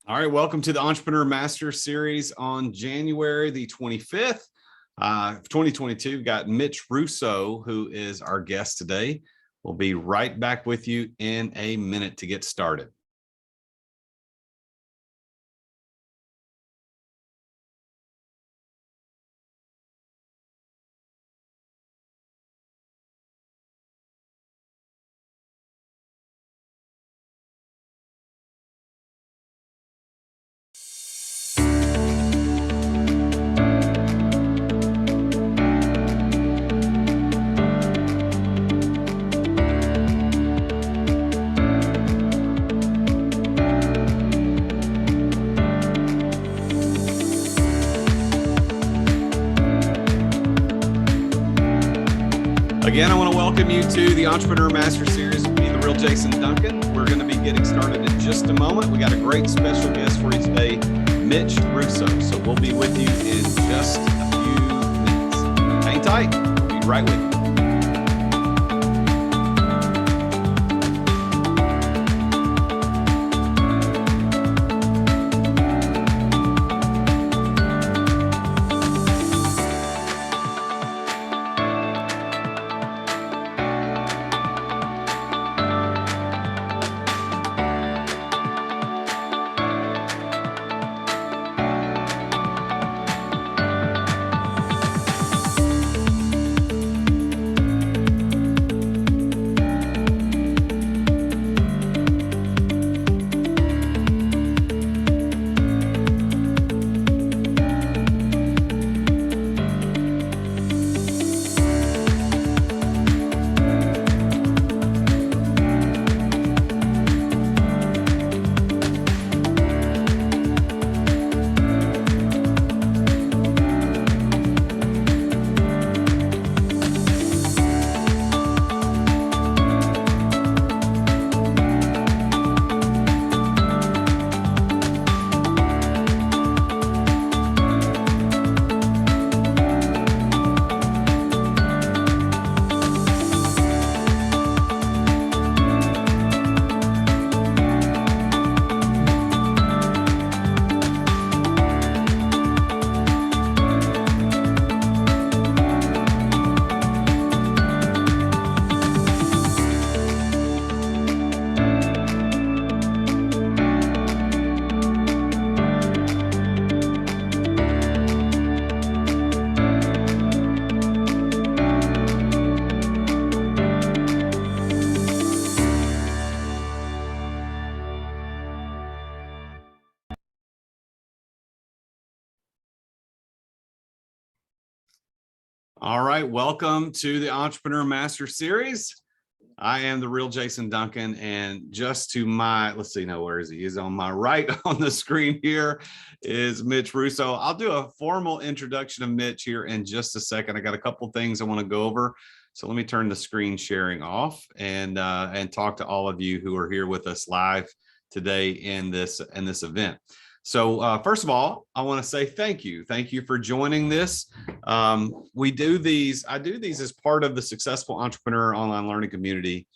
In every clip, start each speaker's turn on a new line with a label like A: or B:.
A: All right, welcome to the Entrepreneur Master Series on January the 25th, 2022. We've got Mitch Russo, who is our guest today. We'll be right back with you in a minute to get started. Again, I want to welcome you to the Entrepreneur Master Series with me, the real Jason Duncan. We're going to be getting started in just a moment. We got a great special guest for you today, Mitch Russo. So we'll be with you in just a few minutes. Hang tight. We'll be right with you. All right, welcome to the Entrepreneur Master Series. I am the real Jason Duncan, and just to my, let's see, no, where is he? He's on my right on the screen here is Mitch Russo. I'll do a formal introduction of Mitch here in just a second. I got a couple things I want to go over. So let me turn the screen sharing off and talk to all of you who are here with us live today in this event. So first of all, I want to say thank you. Thank you for joining this. I do these as part of the Successful Entrepreneur Online Learning Community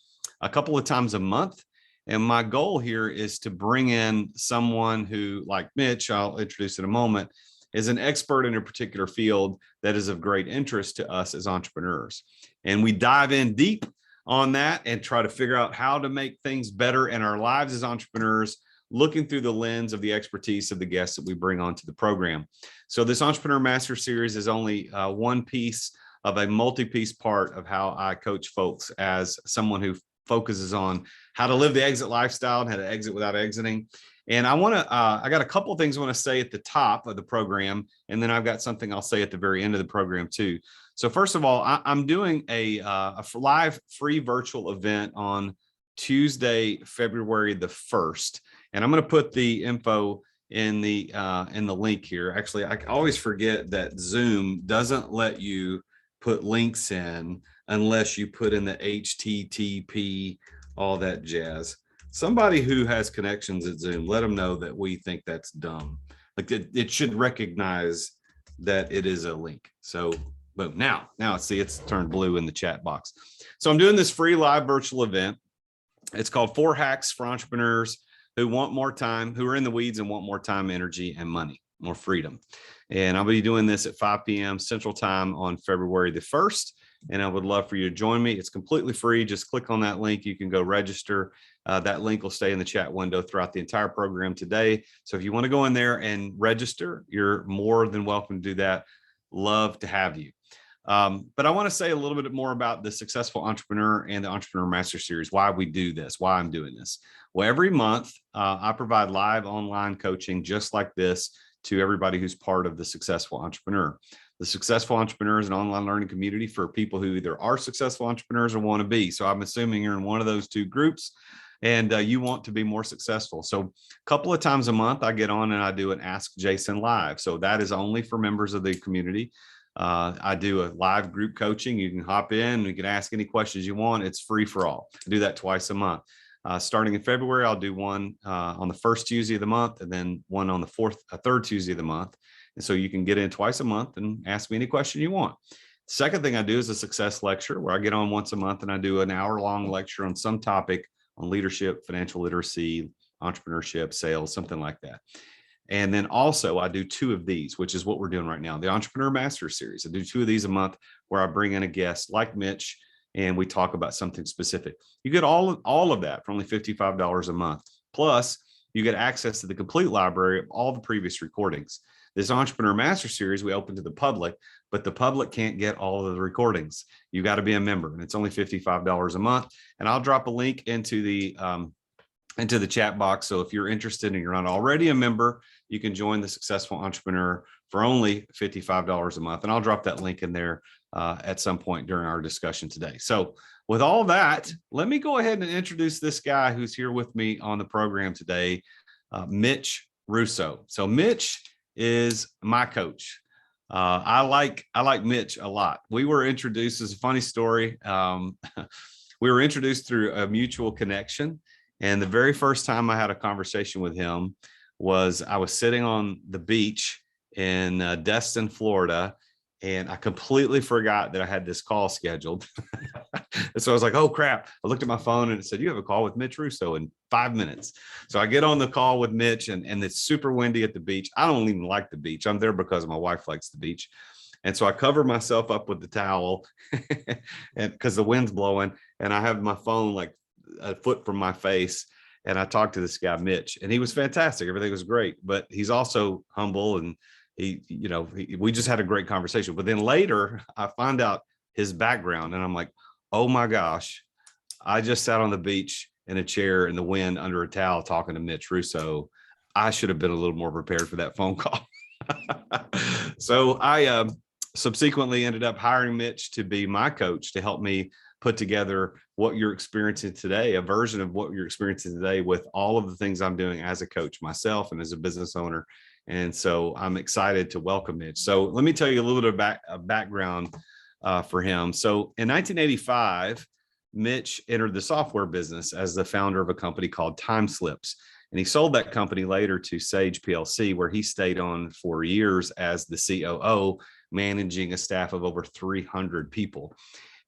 A: a couple of times a month. And my goal here is to bring in someone who, like Mitch, I'll introduce in a moment, is an expert in a particular field that is of great interest to us as entrepreneurs. And we dive in deep on that and try to figure out how to make things better in our lives as entrepreneurs, looking through the lens of the expertise of the guests that we bring onto the program. So this Entrepreneur Master Series is only one piece of a multi-piece part of how I coach folks as someone who focuses on how to live the exit lifestyle and how to exit without exiting. And I got a couple of things I want to say at the top of the program, and then I've got something I'll say at the very end of the program too. So first of all, I'm doing a live free virtual event on Tuesday, February the 1st. And I'm going to put the info in the link here. Actually, I always forget that Zoom doesn't let you put links in unless you put in the HTTP, all that jazz. Somebody who has connections at Zoom, let them know that we think that's dumb. Like it should recognize that it is a link. So boom, now see, it's turned blue in the chat box. So I'm doing this free live virtual event. It's called 4 Hacks for Entrepreneurs who want more time, who are in the weeds and want more time, energy, and money, more freedom. And I'll be doing this at 5 p.m. Central Time on February the 1st. And I would love for you to join me. It's completely free. Just click on that link. You can go register. That link will stay in the chat window throughout the entire program today. So if you want to go in there and register, you're more than welcome to do that. Love to have you. But I want to say a little bit more about the Successful Entrepreneur and the Entrepreneur Master Series, why we do this, why I'm doing this. Well, every month, I provide live online coaching just like this to everybody who's part of the Successful Entrepreneur. The Successful Entrepreneur is an online learning community for people who either are successful entrepreneurs or want to be. So I'm assuming you're in one of those two groups and you want to be more successful. So a couple of times a month, I get on and I do an Ask Jason Live. So that is only for members of the community. I do a live group coaching. You can hop in, you can ask any questions you want. It's free for all. I do that twice a month. Starting in February, I'll do one on the first Tuesday of the month and then one on the third Tuesday of the month. And so you can get in twice a month and ask me any question you want. Second thing I do is a success lecture where I get on once a month and I do an hour-long lecture on some topic on leadership, financial literacy, entrepreneurship, sales, something like that. And then also I do two of these, which is what we're doing right now, the Entrepreneur Master Series. I do two of these a month where I bring in a guest like Mitch and we talk about something specific. You get all of that for only $55 a month. Plus, you get access to the complete library of all the previous recordings. This Entrepreneur Master Series, we open to the public, but the public can't get all of the recordings. You got to be a member, and it's only $55 a month. And I'll drop a link into the chat box. So if you're interested and you're not already a member, you can join the Successful Entrepreneur for only $55 a month. And I'll drop that link in there at some point during our discussion today. So with all that, let me go ahead and introduce this guy who's here with me on the program today, Mitch Russo. So Mitch is my coach. I like Mitch a lot. We were introduced, as a funny story. We were introduced through a mutual connection. And the very first time I had a conversation with him was I was sitting on the beach in Destin, Florida, and I completely forgot that I had this call scheduled. And so I was like, oh crap. I looked at my phone and it said, you have a call with Mitch Russo in 5 minutes. So I get on the call with Mitch and it's super windy at the beach. I don't even like the beach. I'm there because my wife likes the beach. And so I cover myself up with the towel and because the wind's blowing and I have my phone like a foot from my face. And I talked to this guy, Mitch, and he was fantastic. Everything was great, but he's also humble and we just had a great conversation. But then later I find out his background and I'm like, oh my gosh, I just sat on the beach in a chair in the wind under a towel talking to Mitch Russo. I should have been a little more prepared for that phone call. So I subsequently ended up hiring Mitch to be my coach to help me put together what you're experiencing today, a version of what you're experiencing today with all of the things I'm doing as a coach myself and as a business owner. And so I'm excited to welcome Mitch. So let me tell you a little bit about background for him. So in 1985, Mitch entered the software business as the founder of a company called Time Slips. And he sold that company later to Sage PLC, where he stayed on for years as the COO, managing a staff of over 300 people.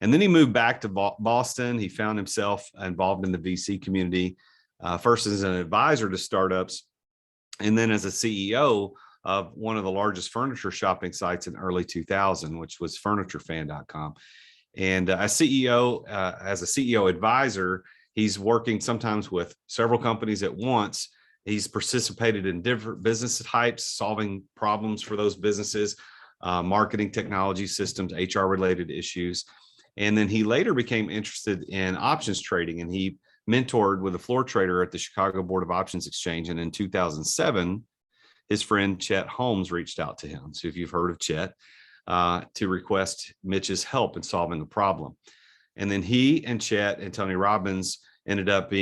A: And then he moved back to Boston. He found himself involved in the VC community, first as an advisor to startups, and then as a CEO of one of the largest furniture shopping sites in early 2000, which was FurnitureFan.com. And as a CEO advisor, he's working sometimes with several companies at once. He's participated in different business types, solving problems for those businesses, marketing, technology, systems, HR-related issues. And then he later became interested in options trading, and he mentored with a floor trader at the Chicago Board of Options Exchange. And in 2007, his friend Chet Holmes reached out to him. So if you've heard of Chet, to request Mitch's help in solving the problem. And then he and Chet and Tony Robbins ended up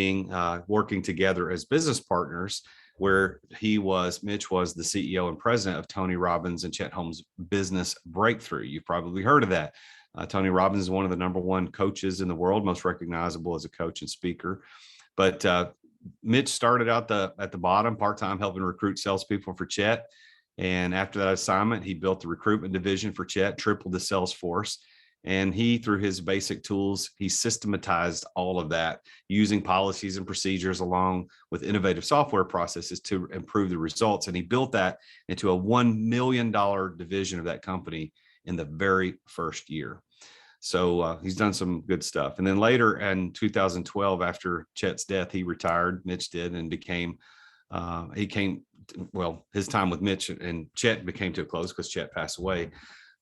A: working together as business partners, where Mitch was the CEO and president of Tony Robbins and Chet Holmes Business Breakthrough. You've probably heard of that. Tony Robbins is one of the #1 coaches in the world, most recognizable as a coach and speaker. But Mitch started out at the bottom, part-time, helping recruit salespeople for Chet. And after that assignment, he built the recruitment division for Chet, tripled the sales force. And he, through his basic tools, he systematized all of that using policies and procedures along with innovative software processes to improve the results. And he built that into a $1 million division of that company in the very first year. So he's done some good stuff. And then later in 2012, after Chet's death, he retired, Mitch did, and his time with Mitch and Chet became to a close because Chet passed away.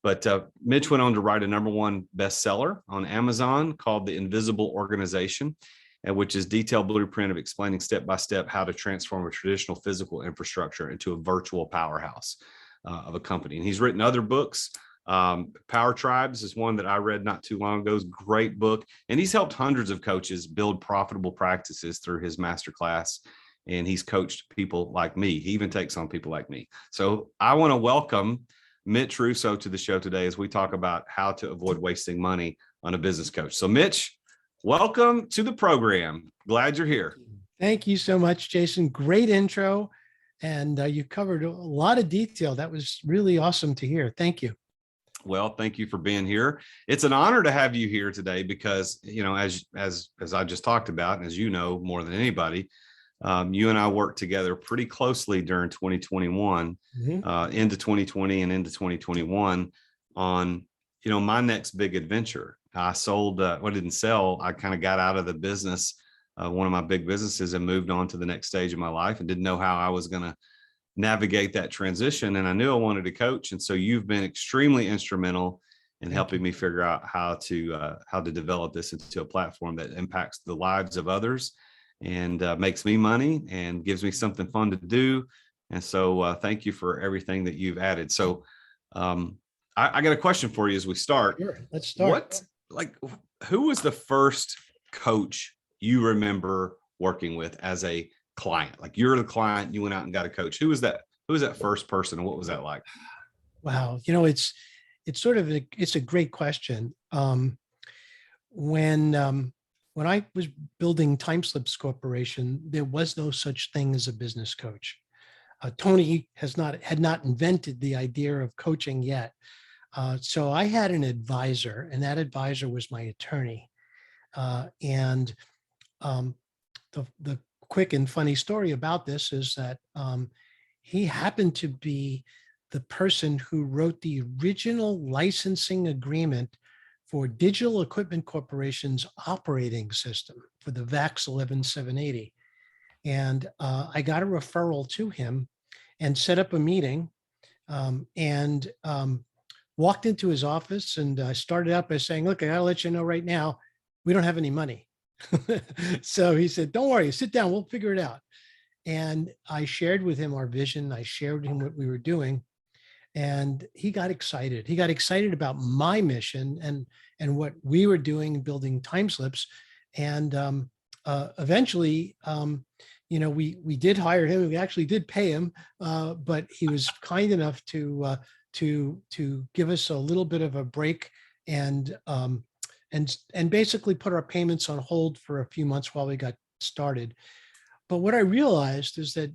A: But Mitch went on to write a #1 bestseller on Amazon called The Invisible Organization, which is detailed blueprint of explaining step-by-step how to transform a traditional physical infrastructure into a virtual powerhouse of a company. And he's written other books. Power Tribes is one that I read not too long ago. It's a great book. And he's helped hundreds of coaches build profitable practices through his masterclass. And he's coached people like me. He even takes on people like me. So I want to welcome Mitch Russo to the show today as we talk about how to avoid wasting money on a business coach. So Mitch, welcome to the program. Glad you're here.
B: Thank you so much, Jason. Great intro. And you covered a lot of detail. That was really awesome to hear. Thank you.
A: Well, thank you for being here. It's an honor to have you here today because, you know, as I just talked about, and as you know more than anybody, you and I worked together pretty closely during 2021, into 2020 and into 2021 on, you know, my next big adventure. I sold, didn't sell. I kind of got out of the business, one of my big businesses, and moved on to the next stage of my life and didn't know how I was going to navigate that transition. And I knew I wanted to coach. And so you've been extremely instrumental in helping me figure out how to develop this into a platform that impacts the lives of others and makes me money and gives me something fun to do. And so thank you for everything that you've added. So I got a question for you as we start.
B: Sure, let's start.
A: Who was the first coach you remember working with as a client? Like, you're the client, you went out and got a coach. Who was that first person, and what was that like?
B: Wow. You know, it's a great question. When I was building Timeslips Corporation, there was no such thing as a business coach. Tony had not invented the idea of coaching yet. So I had an advisor, and that advisor was my attorney. The quick and funny story about this is that he happened to be the person who wrote the original licensing agreement for Digital Equipment Corporation's operating system for the VAX 11780. And I got a referral to him and set up a meeting and walked into his office, and I started out by saying, look, I gotta let you know right now, we don't have any money. So he said, don't worry, sit down, we'll figure it out. And I shared with him our vision. I shared with him what we were doing. And he got excited. He got excited about my mission and what we were doing, building Timeslips. And eventually, we did hire him. We actually did pay him, but he was kind enough to give us a little bit of a break and basically put our payments on hold for a few months while we got started. But what I realized is that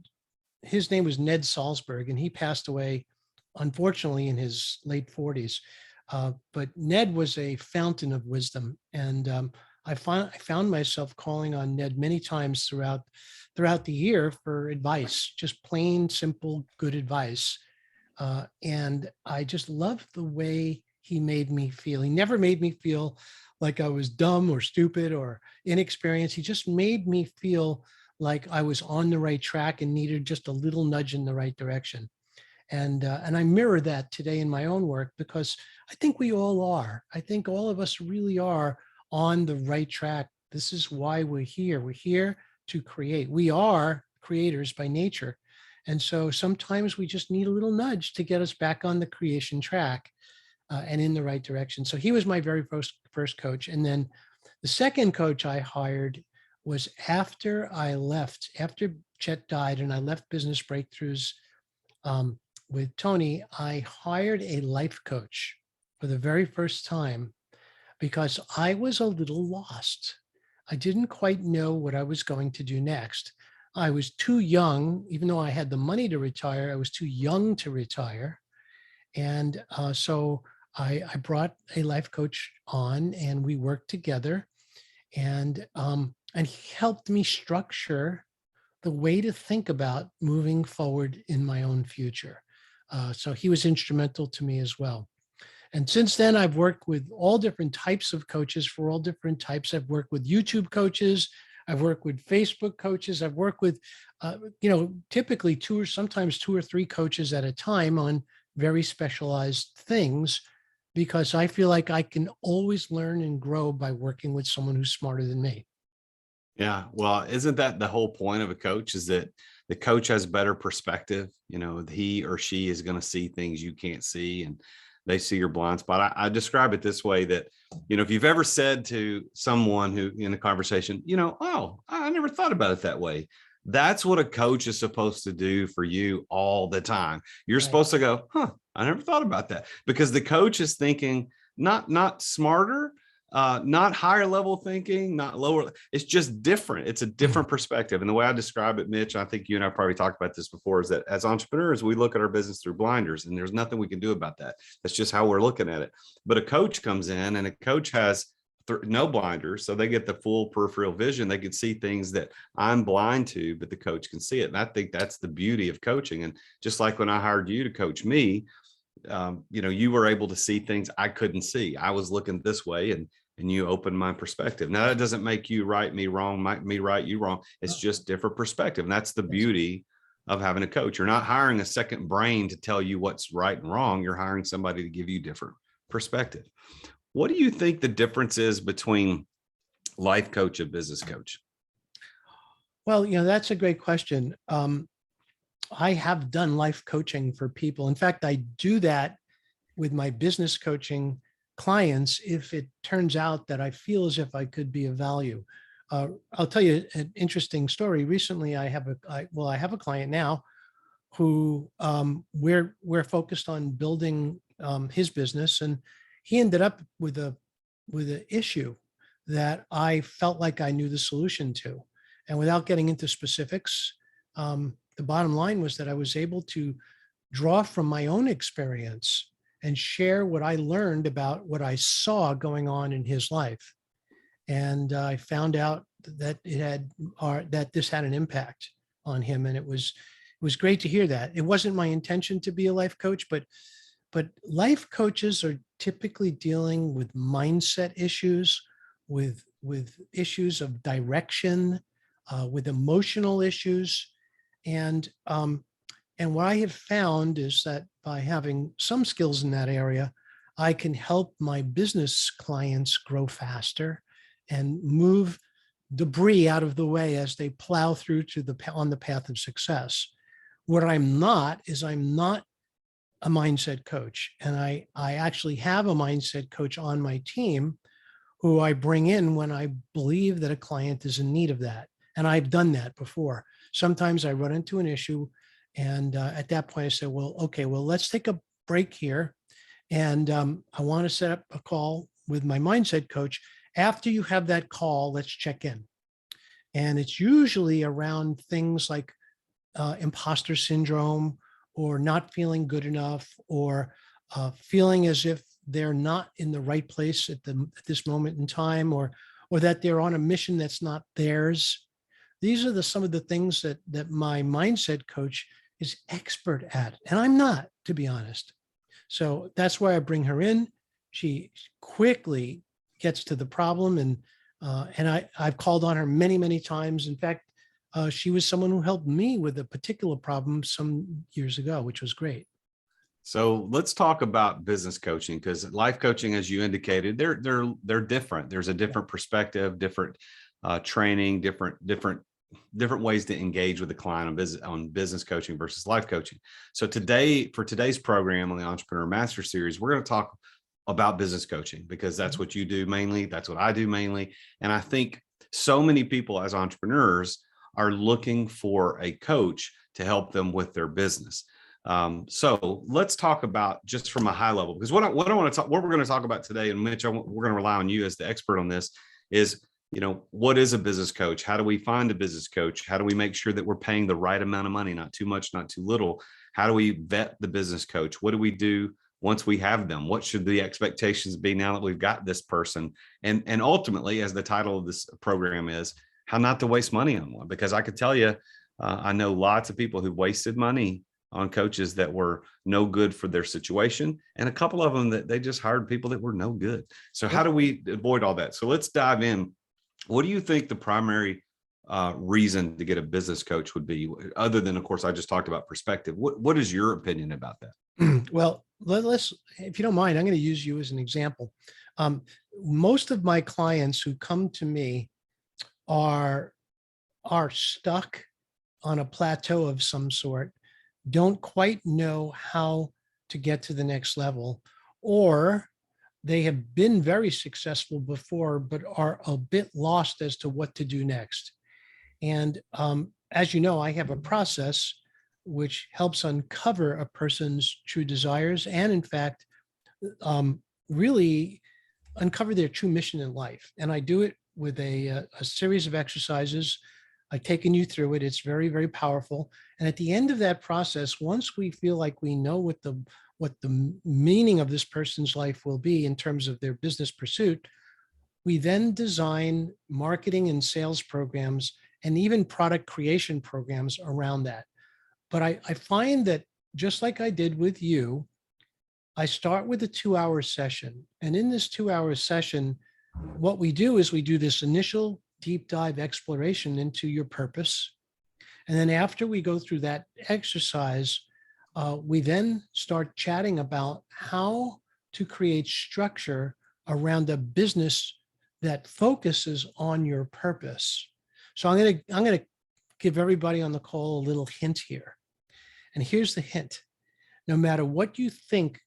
B: his name was Ned Salzberg, and he passed away, unfortunately, in his late 40s. But Ned was a fountain of wisdom. And I found myself calling on Ned many times throughout the year for advice, just plain, simple, good advice. And I just loved the way he made me feel. He never made me feel like I was dumb or stupid or inexperienced. He just made me feel like I was on the right track and needed just a little nudge in the right direction. And I mirror that today in my own work, because I think we all are. I think all of us really are on the right track. This is why we're here. We're here to create. We are creators by nature. And so sometimes we just need a little nudge to get us back on the creation track and in the right direction. So he was my very first coach. And then the second coach I hired was after Chet died and I left Business Breakthroughs with Tony. I hired a life coach for the very first time because I was a little lost. I didn't quite know what I was going to do next. I was too young, even though I had the money to retire, I was too young to retire. And so I brought a life coach on, and we worked together, and he helped me structure the way to think about moving forward in my own future. So he was instrumental to me as well. And since then, I've worked with all different types of coaches for all different types. I've worked with YouTube coaches. I've worked with Facebook coaches. I've worked with, typically sometimes two or three coaches at a time on very specialized things, because I feel like I can always learn and grow by working with someone who's smarter than me.
A: Yeah. Well, isn't that the whole point of a coach, is that the coach has better perspective? He or she is going to see things you can't see, and they see your blind spot. I describe it this way, that, if you've ever said to someone who in a conversation, oh, I never thought about it that way. That's what a coach is supposed to do for you all the time. You're
B: Right.
A: supposed to go, I never thought about that, because the coach is thinking not smarter, not higher level thinking, not lower. It's just different. It's a different perspective. And the way I describe it, Mitch, I think you and I probably talked about this before, is that as entrepreneurs, we look at our business through blinders, and there's nothing we can do about that. That's just how we're looking at it. But a coach comes in, and a coach has no blinders, so they get the full peripheral vision. They can see things that I'm blind to, but the coach can see it. And I think that's the beauty of coaching. And just like when I hired you to coach me, you were able to see things I couldn't see. I was looking this way, and you opened my perspective. Now, that doesn't make you right, me wrong, me right, you wrong. It's just different perspective. And that's the beauty of having a coach. You're not hiring a second brain to tell you what's right and wrong. You're hiring somebody to give you different perspective. What do you think the difference is between life coach and business coach?
B: Well, that's a great question. I have done life coaching for people. In fact, I do that with my business coaching clients if it turns out that I feel as if I could be of value. I'll tell you an interesting story. Recently, I have a client now who we're focused on building his business, and he ended up with an issue that I felt like I knew the solution to. And without getting into specifics, the bottom line was that I was able to draw from my own experience and share what I learned about what I saw going on in his life. And I found out that that this had an impact on him. And it was great to hear that. It wasn't my intention to be a life coach, but life coaches are typically dealing with mindset issues, with issues of direction, with emotional issues. And what I have found is that by having some skills in that area, I can help my business clients grow faster and move debris out of the way as they plow through on the path of success. What I'm not a mindset coach. And I actually have a mindset coach on my team who I bring in when I believe that a client is in need of that. And I've done that before. Sometimes I run into an issue, and at that point I say, well, let's take a break here. And I want to set up a call with my mindset coach. After you have that call, let's check in. And it's usually around things like imposter syndrome, or not feeling good enough, or feeling as if they're not in the right place at this moment in time, or that they're on a mission that's not theirs. These are some of the things that my mindset coach is expert at, and I'm not, to be honest. So that's why I bring her in. She quickly gets to the problem, and I've called on her many, many times. In fact, she was someone who helped me with a particular problem some years ago, which was great.
A: So let's talk about business coaching, because life coaching, as you indicated, they're different. There's a different perspective, different training, different ways to engage with the client on business coaching versus life coaching. So for today's program on the Entrepreneur Master Series, we're going to talk about business coaching, because that's what you do mainly. That's what I do mainly. And I think so many people as entrepreneurs are looking for a coach to help them with their business. So let's talk about just from a high level, because what we're going to talk about today, and Mitch, we're going to rely on you as the expert on this, is, what is a business coach? How do we find a business coach? How do we make sure that we're paying the right amount of money, not too much, not too little? How do we vet the business coach? What do we do once we have them? What should the expectations be now that we've got this person? And ultimately, as the title of this program is, how not to waste money on one. Because I could tell you, I know lots of people who wasted money on coaches that were no good for their situation, and a couple of them that they just hired people that were no good. So how do we avoid all that? So let's dive in. What do you think the primary reason to get a business coach would be, other than, of course, I just talked about perspective? What is your opinion about that?
B: Well, let's, if you don't mind, I'm going to use you as an example. Most of my clients who come to me are stuck on a plateau of some sort, don't quite know how to get to the next level, or they have been very successful before, but are a bit lost as to what to do next. And as you know, I have a process which helps uncover a person's true desires and, in fact, really uncover their true mission in life. And I do it with a series of exercises. I've taken you through it. It's very, very powerful. And at the end of that process, once we feel like we know what the meaning of this person's life will be in terms of their business pursuit, we then design marketing and sales programs and even product creation programs around that. But I find that, just like I did with you, I start with a 2-hour session. And in this 2-hour session, what we do is we do this initial deep dive exploration into your purpose. And then after we go through that exercise, we then start chatting about how to create structure around a business that focuses on your purpose. So I'm going to give everybody on the call a little hint here. And here's the hint. No matter what you think,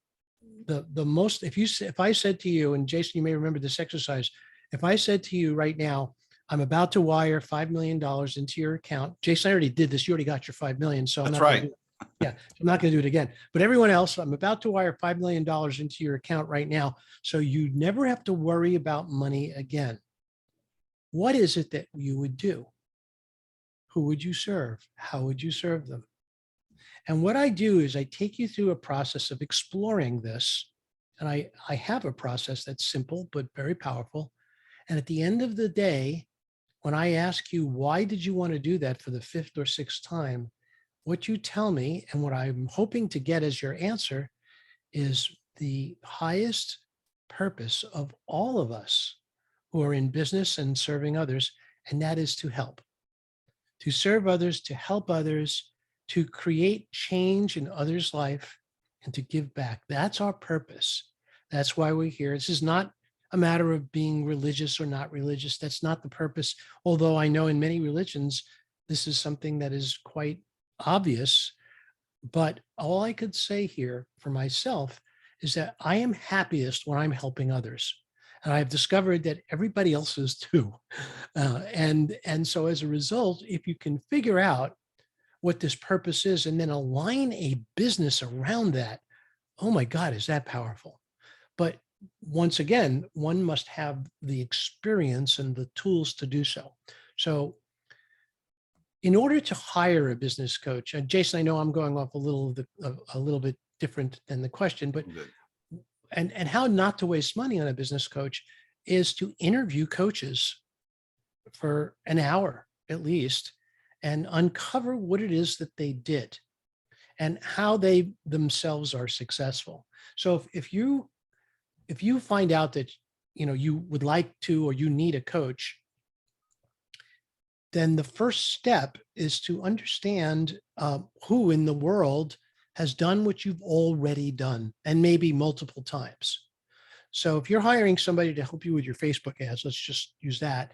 B: the most, if I said to you, and Jason, you may remember this exercise, if I said to you right now, I'm about to wire $5 million into your account. Jason, I already did this. You already got your 5 million. So
A: that's right.
B: Yeah, I'm not going to do it again. But everyone else, I'm about to wire $5 million into your account right now, so you never have to worry about money again. What is it that you would do? Who would you serve? How would you serve them? And what I do is I take you through a process of exploring this. And I have a process that's simple, but very powerful. And at the end of the day, when I ask you, why did you want to do that for the 5th or 6th time? What you tell me, and what I'm hoping to get as your answer, is the highest purpose of all of us who are in business and serving others, and that is to help, to serve others, to help others, to create change in others' life, and to give back. That's our purpose. That's why we're here. This is not a matter of being religious or not religious. That's not the purpose. Although I know in many religions, this is something that is quite obvious. But all I could say here for myself is that I am happiest when I'm helping others. And I've discovered that everybody else is too. And so as a result, if you can figure out what this purpose is and then align a business around that, oh my God, is that powerful? But once again, one must have the experience and the tools to do so. So in order to hire a business coach, and Jason, I know I'm going off a little bit different than the question, but and how not to waste money on a business coach is to interview coaches for an hour at least and uncover what it is that they did and how they themselves are successful. So if you find out that you would like to, or you need a coach, then the first step is to understand who in the world has done what you've already done, and maybe multiple times. So if you're hiring somebody to help you with your Facebook ads, let's just use that.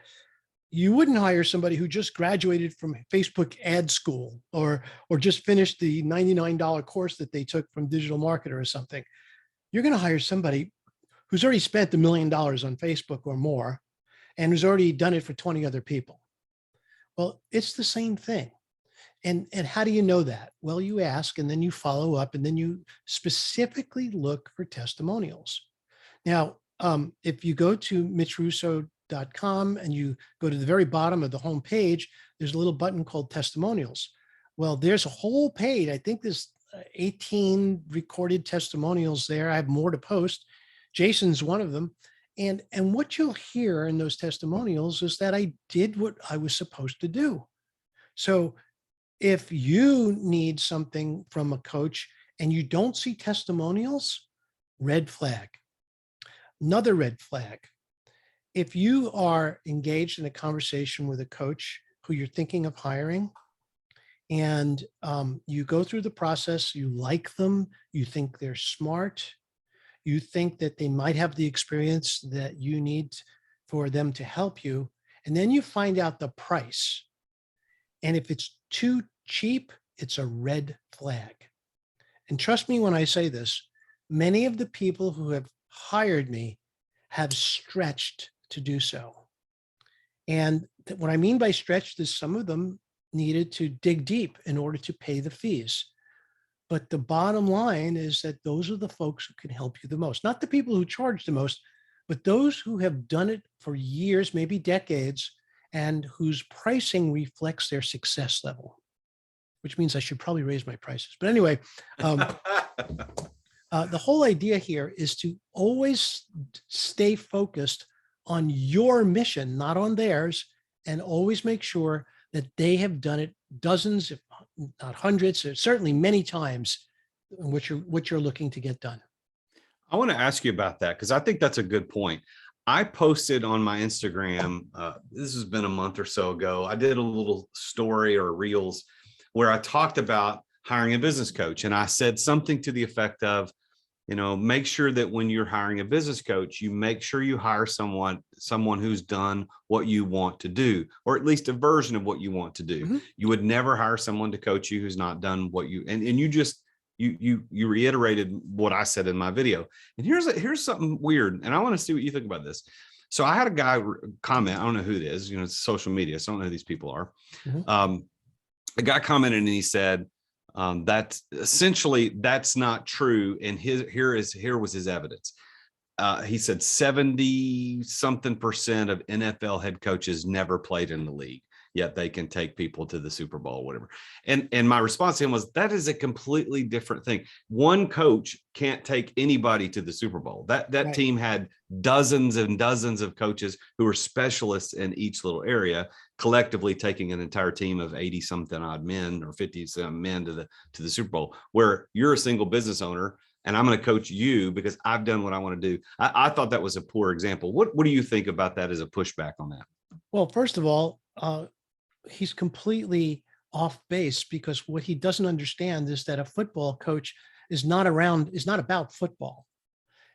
B: You wouldn't hire somebody who just graduated from Facebook ad school or just finished the $99 course that they took from Digital Marketer or something. You're going to hire somebody who's already spent $1 million on Facebook or more and who's already done it for 20 other people. Well, it's the same thing. And how do you know that? Well, you ask, and then you follow up, and then you specifically look for testimonials. Now, if you go to mitchrusso.com and you go to the very bottom of the homepage, there's a little button called testimonials. Well, there's a whole page. I think there's 18 recorded testimonials there. I have more to post. Jason's one of them. And what you'll hear in those testimonials is that I did what I was supposed to do. So if you need something from a coach and you don't see testimonials, red flag. Another red flag. If you are engaged in a conversation with a coach who you're thinking of hiring, and you go through the process, you like them, you think they're smart, you think that they might have the experience that you need for them to help you, and then you find out the price. And if it's too cheap, it's a red flag. And trust me when I say this, many of the people who have hired me have stretched to do so. And what I mean by stretched is some of them needed to dig deep in order to pay the fees. But the bottom line is that those are the folks who can help you the most. Not the people who charge the most, but those who have done it for years, maybe decades, and whose pricing reflects their success level, which means I should probably raise my prices. But anyway, the whole idea here is to always stay focused on your mission, not on theirs, and always make sure that they have done it dozens, if not hundreds, or certainly many times, what you're looking to get done.
A: I want to ask you about that because I think that's a good point. I posted on my Instagram, this has been a month or so ago. I did a little story or reels where I talked about hiring a business coach. And I said something to the effect of, make sure that when you're hiring a business coach, you make sure you hire someone who's done what you want to do, or at least a version of what you want to do. Mm-hmm. You would never hire someone to coach you who's not done what you, and you just, you reiterated what I said in my video. And here's something weird. And I want to see what you think about this. So I had a guy comment, I don't know who it is, it's social media, so I don't know who these people are. Mm-hmm. A guy commented and he said, that's essentially, that's not true. And here was his evidence. He said 70-something% of NFL head coaches never played in the league, yet they can take people to the Super Bowl, or whatever. And my response to him was, that is a completely different thing. One coach can't take anybody to the Super Bowl. That right. Team had dozens and dozens of coaches who were specialists in each little area, collectively taking an entire team of 80-something odd men or 50-some men to the Super Bowl, where you're a single business owner and I'm going to coach you because I've done what I want to do. I thought that was a poor example. What do you think about that as a pushback on that?
B: Well, first of all, he's completely off base, because what he doesn't understand is that a football coach is not about football.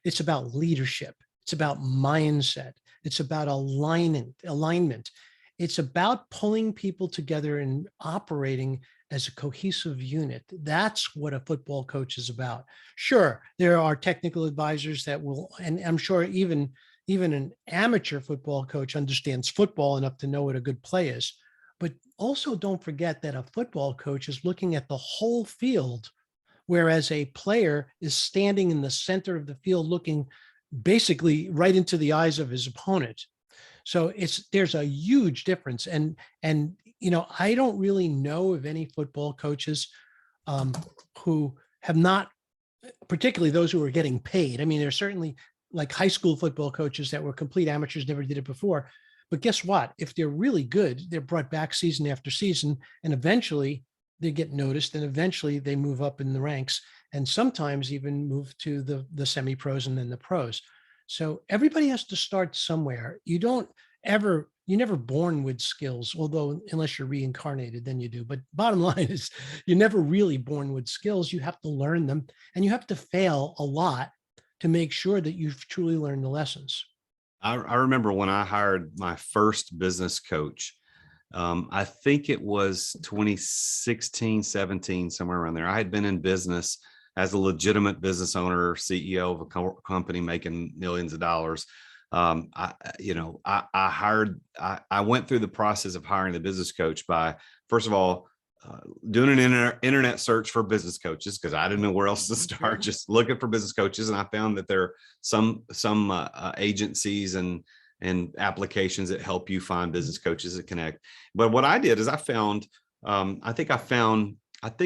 B: It's about leadership. It's about mindset. It's about alignment. It's about pulling people together and operating as a cohesive unit. That's what a football coach is about. Sure, there are technical advisors that will, and I'm sure even an amateur football coach understands football enough to know what a good play is. But also don't forget that a football coach is looking at the whole field, whereas a player is standing in the center of the field looking basically right into the eyes of his opponent. So there's a huge difference. And I don't really know of any football coaches who have not, particularly those who are getting paid. I mean, there's certainly like high school football coaches that were complete amateurs, never did it before. But guess what? If they're really good, they're brought back season after season, and eventually they get noticed, and eventually they move up in the ranks, and sometimes even move to the semi-pros and then the pros. So everybody has to start somewhere. You're never born with skills, although unless you're reincarnated, then you do. But bottom line is you're never really born with skills. You have to learn them, and you have to fail a lot to make sure that you've truly learned the lessons.
A: I remember when I hired my first business coach, I think it was 2016, 17, somewhere around there. I had been in business as a legitimate business owner, CEO of a company making millions of dollars. I went through the process of hiring the business coach by, first of all, doing an internet search for business coaches, because I didn't know where else to start, just looking for business coaches. And I found that there are some agencies and applications that help you find business coaches that connect. But what I did is I found, I think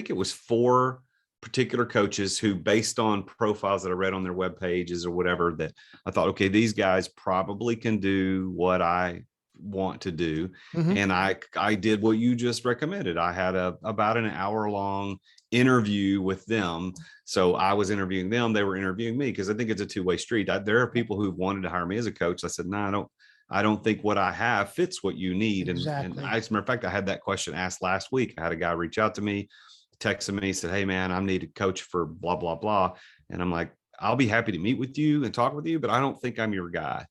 A: it was 4 particular coaches who, based on profiles that I read on their web pages or whatever, that I thought, okay, these guys probably can do what I want to do.
B: Mhm.
A: And I did what you just recommended. I had about an hour long interview with them. So I was interviewing them, they were interviewing me, because I think it's a two-way street. There are people who wanted to hire me as a coach. I said, no, I don't think what I have fits what you need. And
B: Exactly.
A: as a matter of fact, I had that question asked last week. I had a guy reach out to me, texted me, said, hey man, I need a coach for blah, blah, blah. And I'm like, I'll be happy to meet with you and talk with you, but I don't think I'm your guy.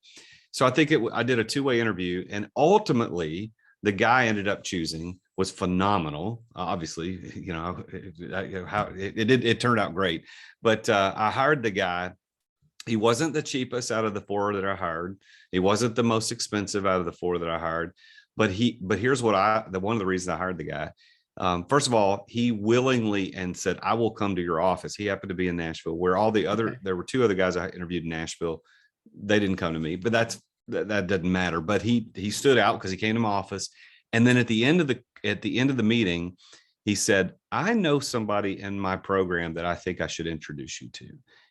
A: So I think I did a two-way interview, and ultimately the guy I ended up choosing was phenomenal. Obviously, it turned out great, but I hired the guy. He wasn't the cheapest out of the four that I hired. He wasn't the most expensive out of the four that I hired, but here's what one of the reasons I hired the guy. First of all, he willingly and said, I will come to your office. He happened to be in Nashville, where all the other, there were two other guys I interviewed in Nashville. They didn't come to me, but that doesn't matter. But he stood out because he came to my office. And then at the end of the meeting, he said, I know somebody in my program that I think I should introduce you to.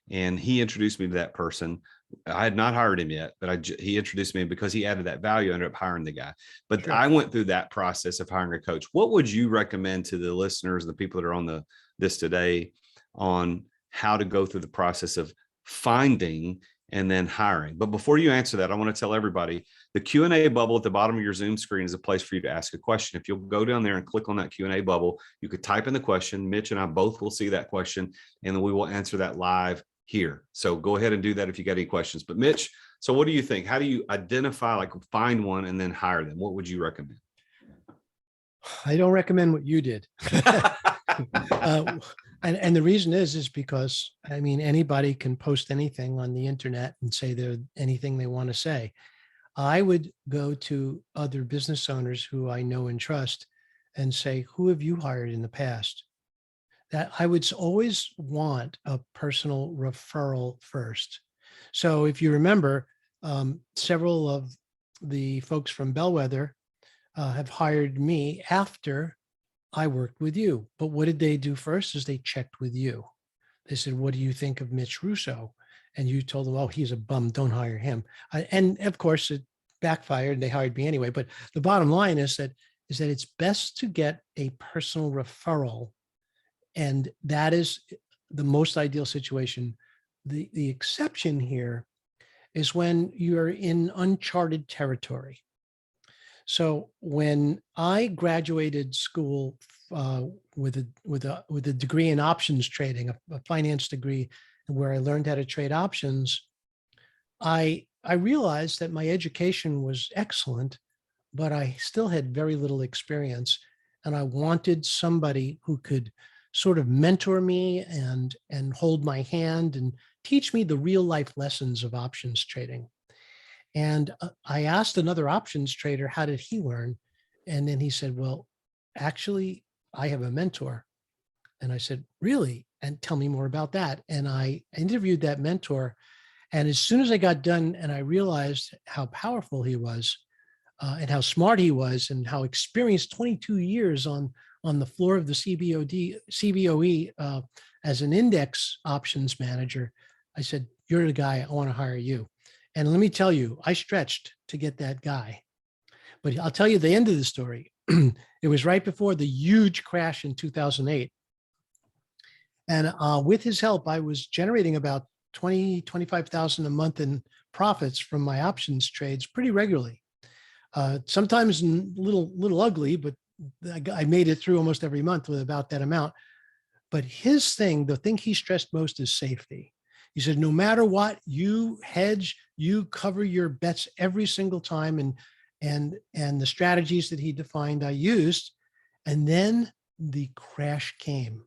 A: And he introduced me to that person. I had not hired him yet, but he introduced me because he added that value. I ended up hiring the guy. But
B: Sure.
A: I went through that process of hiring a coach. What would you recommend to the listeners, the people that are on this today, on how to go through the process of finding and then hiring? But before you answer that, I want to tell everybody the Q&A bubble at the bottom of your Zoom screen is a place for you to ask a question. If you'll go down there and click on that Q&A bubble, you could type in the question. Mitch and I both will see that question, and then we will answer that live here. So go ahead and do that if you got any questions. But Mitch, so what do you think? How do you identify, like find one and then hire them? What would you recommend?
B: I don't recommend what you did. And the reason is because, I mean, anybody can post anything on the internet and say they're anything they want to say. I would go to other business owners who I know and trust and say, who have you hired in the past? That I would always want a personal referral first. So if you remember, several of the folks from Bellwether have hired me after I worked with you. But what did they do first is they checked with you. They said, what do you think of Mitch Russo? And you told them, oh, he's a bum, don't hire him. And of course it backfired and they hired me anyway. But the bottom line is that it's best to get a personal referral. And that is the most ideal situation. The exception here is when you're in uncharted territory. So when I graduated school with a degree in options trading, a finance degree, where I learned how to trade options, I realized that my education was excellent, but I still had very little experience, and I wanted somebody who could sort of mentor me and hold my hand and teach me the real life lessons of options trading. And I asked another options trader, how did he learn? And then he said, well, actually, I have a mentor. And I said, really? And tell me more about that. And I interviewed that mentor. And as soon as I got done and I realized how powerful he was and how smart he was and how experienced, 22 years on the floor of the CBOE as an index options manager, I said, you're the guy, I want to hire you. And let me tell you, I stretched to get that guy. But I'll tell you the end of the story. It was right before the huge crash in 2008. And with his help, I was generating about 25,000 a month in profits from my options trades pretty regularly. Sometimes a little ugly, but I made it through almost every month with about that amount. But the thing he stressed most is safety. He said, no matter what, you hedge, you cover your bets every single time. And the strategies that he defined, I used. And then the crash came.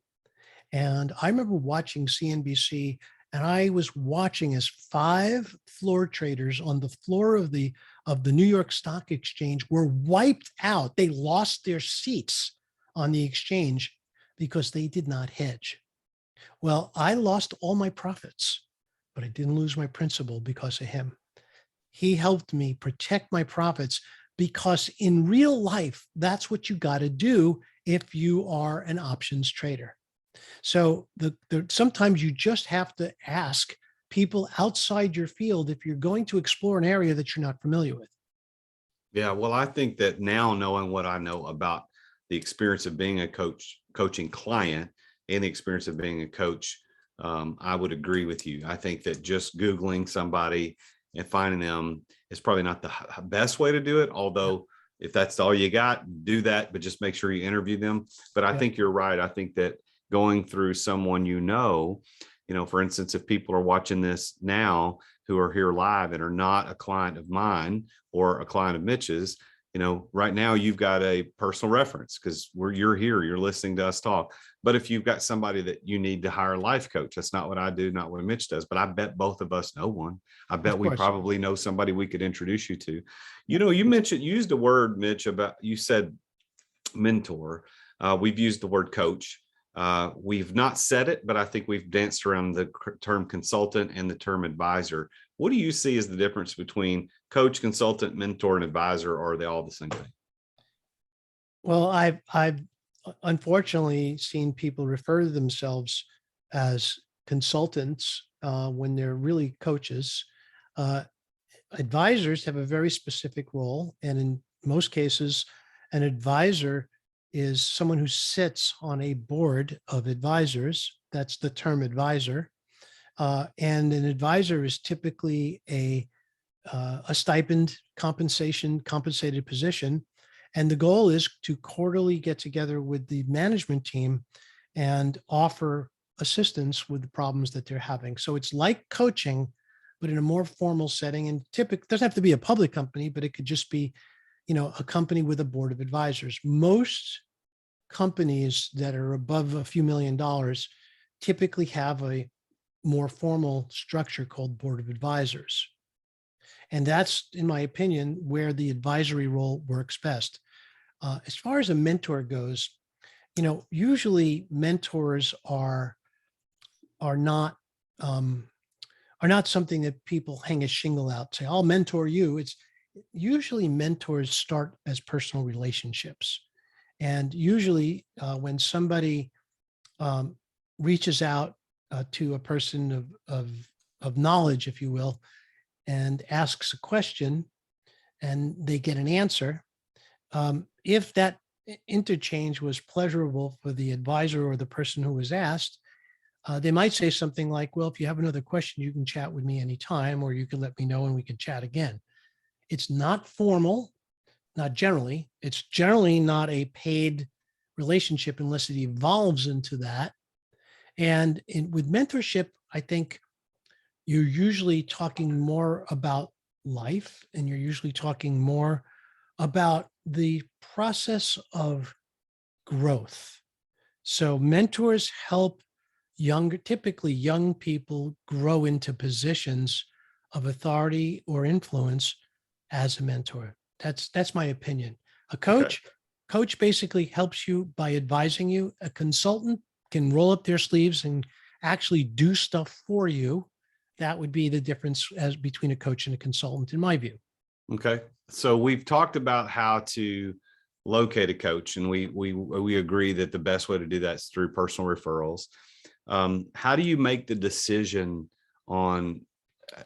B: And I remember watching CNBC, and I was watching as 5 floor traders on the floor of the New York Stock Exchange were wiped out. They lost their seats on the exchange because they did not hedge. Well, I lost all my profits, but I didn't lose my principal because of him. He helped me protect my profits, because in real life, that's what you got to do if you are an options trader. So sometimes you just have to ask people outside your field if you're going to explore an area that you're not familiar with.
A: Yeah, well, I think that now knowing what I know about the experience of being a coach, coaching client, and the experience of being a coach, I would agree with you. I think that just Googling somebody and finding them is probably not the best way to do it. Although, if that's all you got, do that, but just make sure you interview them. But I
B: Yeah,
A: think you're right. I think that going through someone for instance, if people are watching this now who are here live and are not a client of mine or a client of Mitch's, right now you've got a personal reference because you're here, you're listening to us talk. But if you've got somebody that you need to hire a life coach, that's not what I do, not what Mitch does, but I bet both of us know one. I bet
B: of
A: we
B: course.
A: probably know somebody we could introduce you to.
B: Yeah.
A: You used a word, Mitch, you said mentor. We've used the word coach. We've not said it, but I think we've danced around the term consultant and the term advisor. What do you see as the difference between coach, consultant, mentor, and advisor? Or are they all the same thing?
B: Well, I've unfortunately seen people refer to themselves as consultants when they're really coaches. Uh, Advisors have a very specific role, and in most cases, an advisor is someone who sits on a board of advisors. That's the term advisor. And an advisor is typically a stipend compensated position. And the goal is to quarterly get together with the management team and offer assistance with the problems that they're having. So it's like coaching, but in a more formal setting. And typically, doesn't have to be a public company, but it could just be, a company with a board of advisors. Most companies that are above a few $1 million typically have a more formal structure called board of advisors. And that's, in my opinion, where the advisory role works best. As far as a mentor goes, usually mentors are not um, are not something that people hang a shingle out, say, I'll mentor you. It's usually mentors start as personal relationships. And usually when somebody um, reaches out to a person of knowledge, if you will, and asks a question and they get an answer, if that interchange was pleasurable for the advisor or the person who was asked, they might say something like, well, if you have another question, you can chat with me anytime, or you can let me know and we can chat again. It's not formal, not generally. It's generally not a paid relationship unless it evolves into that. And with mentorship, I think you're usually talking more about life, and you're usually talking more about the process of growth. So mentors help typically young people grow into positions of authority or influence as a mentor. That's my opinion. A
A: Okay.
B: coach basically helps you by advising you. A consultant can roll up their sleeves and actually do stuff for you. That would be the difference as between a coach and a consultant, in my view.
A: Okay. So we've talked about how to locate a coach, and we agree that the best way to do that is through personal referrals. How do you make the decision on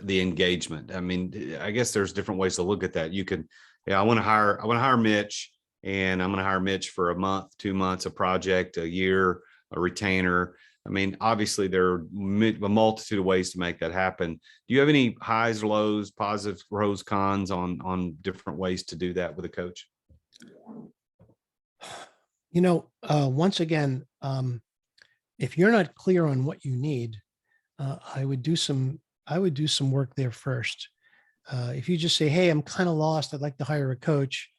A: the engagement? I mean, I guess there's different ways to look at that. You can, I want to hire Mitch, and I'm going to hire Mitch for a month, 2 months, a project, a year, a retainer. I mean, obviously there are a multitude of ways to make that happen. Do you have any highs or lows, positives, pros, cons on different ways to do that with a coach?
B: Once again, if you're not clear on what you need, I would do some work there first. If you just say, "Hey, I'm kind of lost. I'd like to hire a coach,"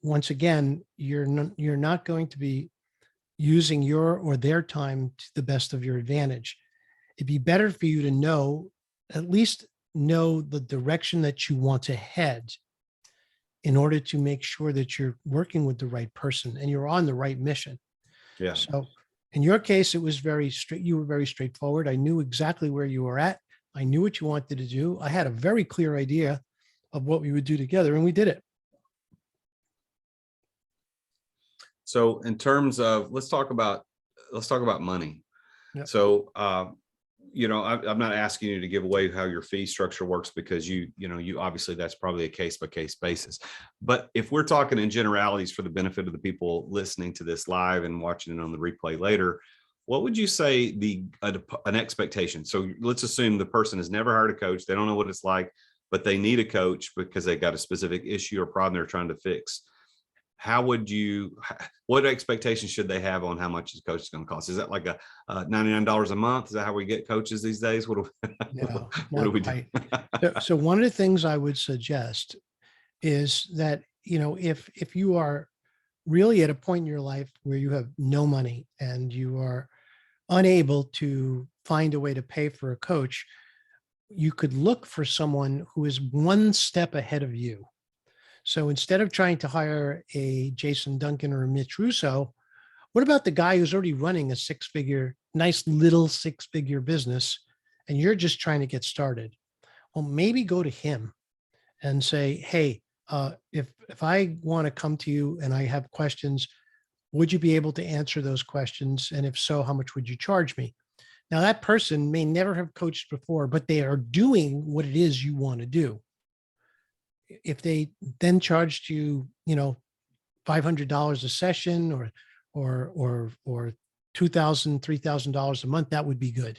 B: once again, you're not going to be using your or their time to the best of your advantage. It'd be better for you to at least know the direction that you want to head in order to make sure that you're working with the right person and you're on the right mission.
A: Yeah.
B: So in your case, it was very straight. You were very straightforward. I knew exactly where you were at. I knew what you wanted to do. I had a very clear idea of what we would do together, and we did it.
A: So in terms of, let's talk about let's talk about money.
B: Yep.
A: So, I'm not asking you to give away how your fee structure works, because you obviously that's probably a case by case basis. But if we're talking in generalities for the benefit of the people listening to this live and watching it on the replay later, what would you say an expectation? So let's assume the person has never hired a coach. They don't know what it's like, but they need a coach because they got a specific issue or problem they're trying to fix. What expectations should they have on how much the coach is going to cost? Is that like a $99 a month? Is that how we get coaches these days? What
B: No,
A: do we
B: not
A: do?
B: quite. So one of the things I would suggest is that, if you are really at a point in your life where you have no money and you are unable to find a way to pay for a coach, you could look for someone who is one step ahead of you. So instead of trying to hire a Jason Duncan or a Mitch Russo, what about the guy who's already running a nice little six-figure business, and you're just trying to get started? Well, maybe go to him and say, hey, if I want to come to you and I have questions, would you be able to answer those questions? And if so, how much would you charge me? Now, that person may never have coached before, but they are doing what it is you want to do. If they then charged you, $500 a session or $2,000, $3,000 a month, that would be good.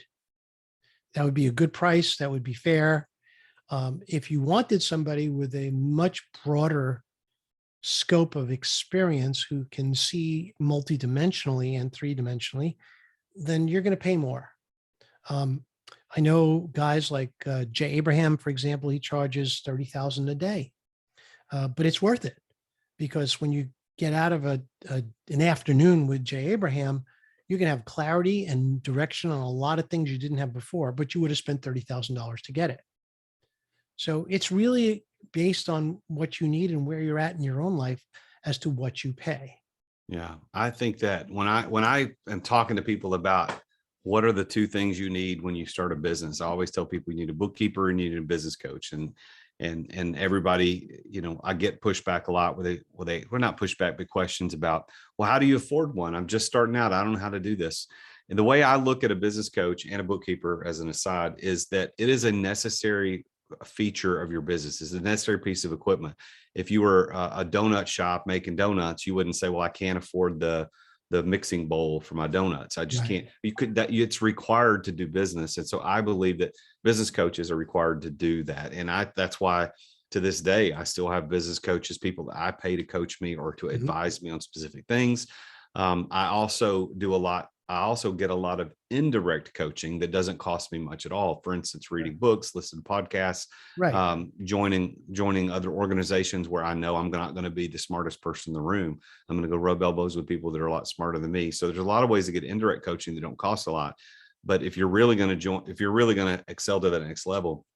B: That would be a good price. That would be fair. If you wanted somebody with a much broader scope of experience who can see multidimensionally and three-dimensionally, then you're going to pay more. I know guys like Jay Abraham, for example, he charges $30,000 a day, but it's worth it, because when you get out of an afternoon with Jay Abraham, you can have clarity and direction on a lot of things you didn't have before, but you would have spent $30,000 to get it. So it's really based on what you need and where you're at in your own life as to what you pay.
A: Yeah, I think that when I am talking to people about what are the two things you need when you start a business, I always tell people you need a bookkeeper and you need a business coach. And everybody, I get pushback a lot we're not pushback, but questions about, well, how do you afford one? I'm just starting out. I don't know how to do this. And the way I look at a business coach and a bookkeeper, as an aside, is that it is a necessary feature of your business. Is a necessary piece of equipment. If you were a donut shop making donuts, you wouldn't say, well, I can't afford the mixing bowl for my donuts. I just can't. It's required to do business. And so I believe that business coaches are required to do that. And that's why to this day, I still have business coaches, people that I pay to coach me or to advise me on specific things. I also get a lot of indirect coaching that doesn't cost me much at all. For instance, reading books, listening to podcasts, joining other organizations where I know I'm not going to be the smartest person in the room. I'm going to go rub elbows with people that are a lot smarter than me. So there's a lot of ways to get indirect coaching that don't cost a lot. But if you're really going to excel to that next level,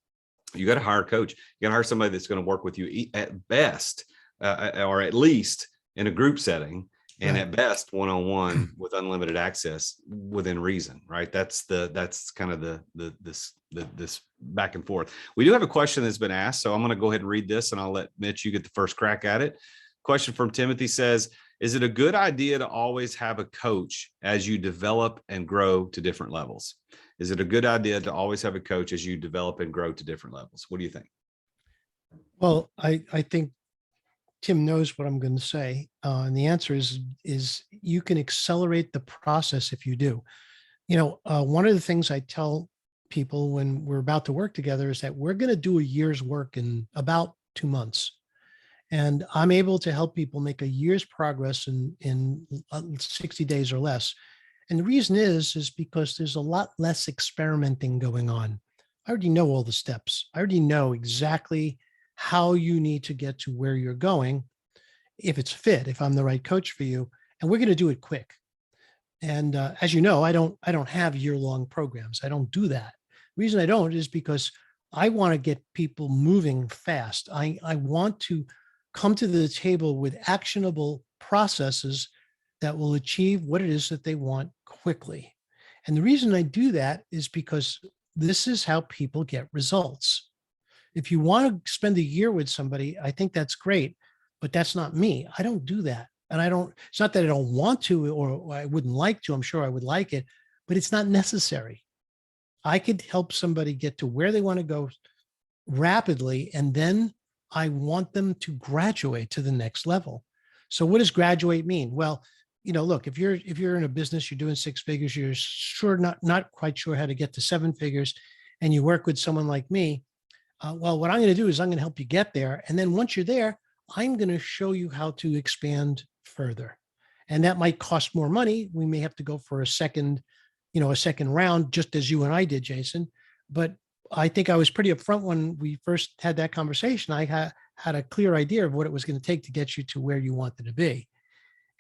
A: you got to hire a coach. You got to hire somebody that's going to work with you at best, or at least in a group setting. And at best, one-on-one with unlimited access within reason, right? That's kind of this back and forth. We do have a question that's been asked, so I'm going to go ahead and read this, and I'll let Mitch, you get the first crack at it. Question from Timothy says, is it a good idea to always have a coach as you develop and grow to different levels? Is it a good idea to always have a coach as you develop and grow to different levels? What do you think?
B: Well, I think Tim knows what I'm going to say. And the answer is you can accelerate the process if you do. One of the things I tell people when we're about to work together is that we're going to do a year's work in about 2 months. And I'm able to help people make a year's progress in 60 days or less. And the reason is because there's a lot less experimenting going on. I already know all the steps. I already know exactly how you need to get to where you're going, if I'm the right coach for you, and we're going to do it quick. And as you know, I don't have year-long programs. I don't do that. The reason I don't is because I want to get people moving fast. I want to come to the table with actionable processes that will achieve what it is that they want quickly. And the reason I do that is because this is how people get results. If you want to spend a year with somebody, I think that's great, but that's not me. I don't do that. And it's not that I don't want to, or I wouldn't like to, I'm sure I would like it, but it's not necessary. I could help somebody get to where they want to go rapidly. And then I want them to graduate to the next level. So what does graduate mean? Well, look, if you're in a business, you're doing six figures, you're sure not quite sure how to get to seven figures, and you work with someone like me. Well, what I'm going to do is I'm going to help you get there. And then once you're there, I'm going to show you how to expand further. And that might cost more money. We may have to go for a second round, just as you and I did, Jason. But I think I was pretty upfront when we first had that conversation. I had a clear idea of what it was going to take to get you to where you wanted to be.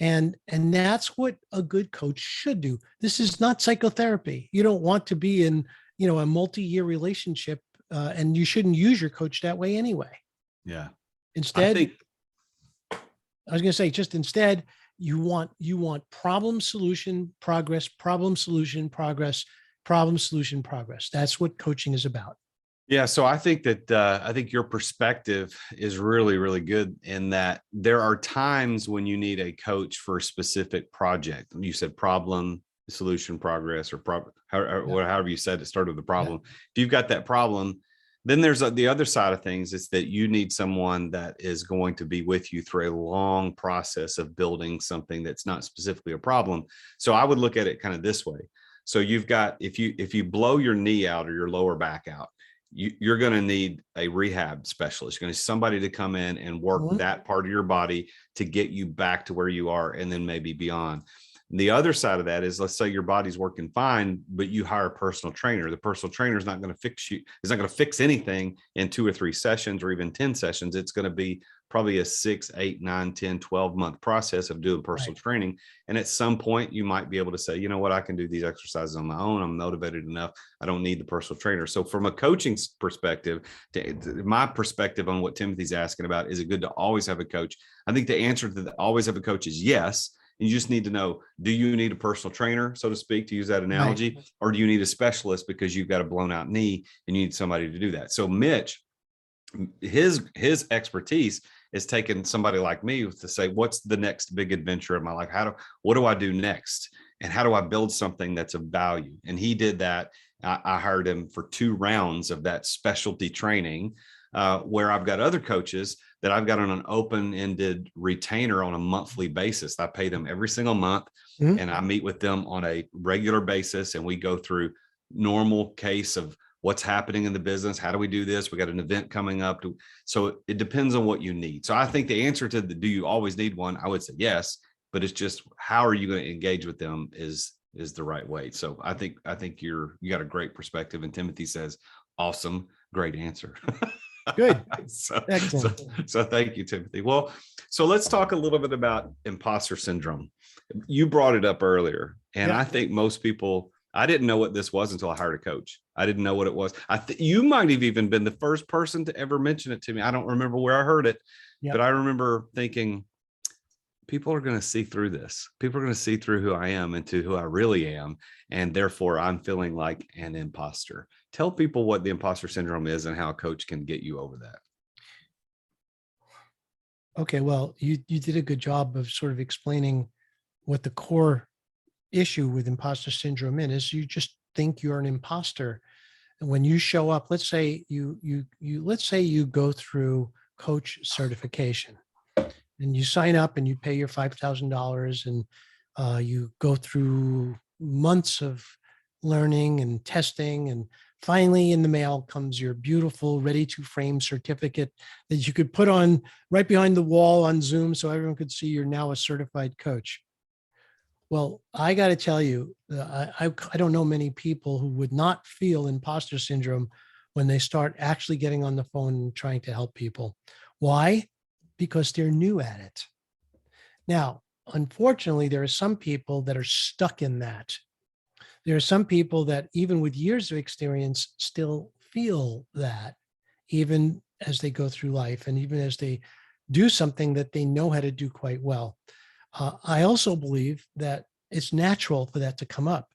B: And that's what a good coach should do. This is not psychotherapy. You don't want to be in, a multi-year relationship, and you shouldn't use your coach that way anyway.
A: Yeah.
B: Instead, I was going to say, just instead, you want problem, solution, progress, problem, solution, progress, problem, solution, progress. That's what coaching is about.
A: Yeah. So I think your perspective is really, really good in that there are times when you need a coach for a specific project. You said problem, solution, progress, or however you said it, started with the problem. Yeah. If you've got that problem, then there's the other side of things is that you need someone that is going to be with you through a long process of building something that's not specifically a problem. So I would look at it kind of this way. So you've got, if you blow your knee out or your lower back out, you're going to need a rehab specialist. You're going to need somebody to come in and work that part of your body to get you back to where you are and then maybe beyond. The other side of that is, let's say your body's working fine, but you hire a personal trainer. The personal trainer is not going to fix you. It's not going to fix anything in 2 or 3 sessions or even 10 sessions. It's going to be probably a 6, 8, 9, 10, 12-month process of doing personal training. And at some point you might be able to say, you know what, I can do these exercises on my own. I'm motivated enough. I don't need the personal trainer. So from a coaching perspective, my perspective on what Timothy's asking about, is it good to always have a coach? I think the answer to always have a coach is yes. You just need to know, do you need a personal trainer, so to speak, to use that analogy, or do you need a specialist because you've got a blown out knee and you need somebody to do that? So Mitch, his expertise is taking somebody like me to say, what's the next big adventure of my life? What do I do next? And how do I build something that's of value? And he did that. I hired him for 2 rounds of that specialty training, where I've got other coaches that I've got on an open-ended retainer on a monthly basis. I pay them every single month, and I meet with them on a regular basis, and we go through normal case of what's happening in the business. How do we do this? We got an event coming up. So it depends on what you need. So I think the answer to do you always need one? I would say yes, but it's just, how are you going to engage with them is the right way. So I think you got a great perspective, and Timothy says, awesome, great answer.
B: Good.
A: Excellent. So thank you, Timothy. Well, so let's talk a little bit about imposter syndrome. You brought it up earlier, and I think most people, I didn't know what this was until I hired a coach. I didn't know what it was. You might have even been the first person to ever mention it to me. I don't remember where I heard it, but I remember thinking, people are going to see through this. People are going to see through who I am into who I really am. And therefore I'm feeling like an imposter. Tell people what the imposter syndrome is and how a coach can get you over that.
B: Okay. Well, you did a good job of sort of explaining what the core issue with imposter syndrome is. You just think you're an imposter. And when you show up, let's say you go through coach certification, and you sign up and you pay your $5,000, and you go through months of learning and testing, and finally in the mail comes your beautiful ready to frame certificate that you could put on right behind the wall on Zoom so everyone could see you're now a certified coach. Well, I got to tell you, I don't know many people who would not feel imposter syndrome when they start actually getting on the phone and trying to help people. Why? Because they're new at it. Now, unfortunately, there are some people that are stuck in that. There are some people that even with years of experience still feel that, even as they go through life and even as they do something that they know how to do quite well. I also believe that it's natural for that to come up.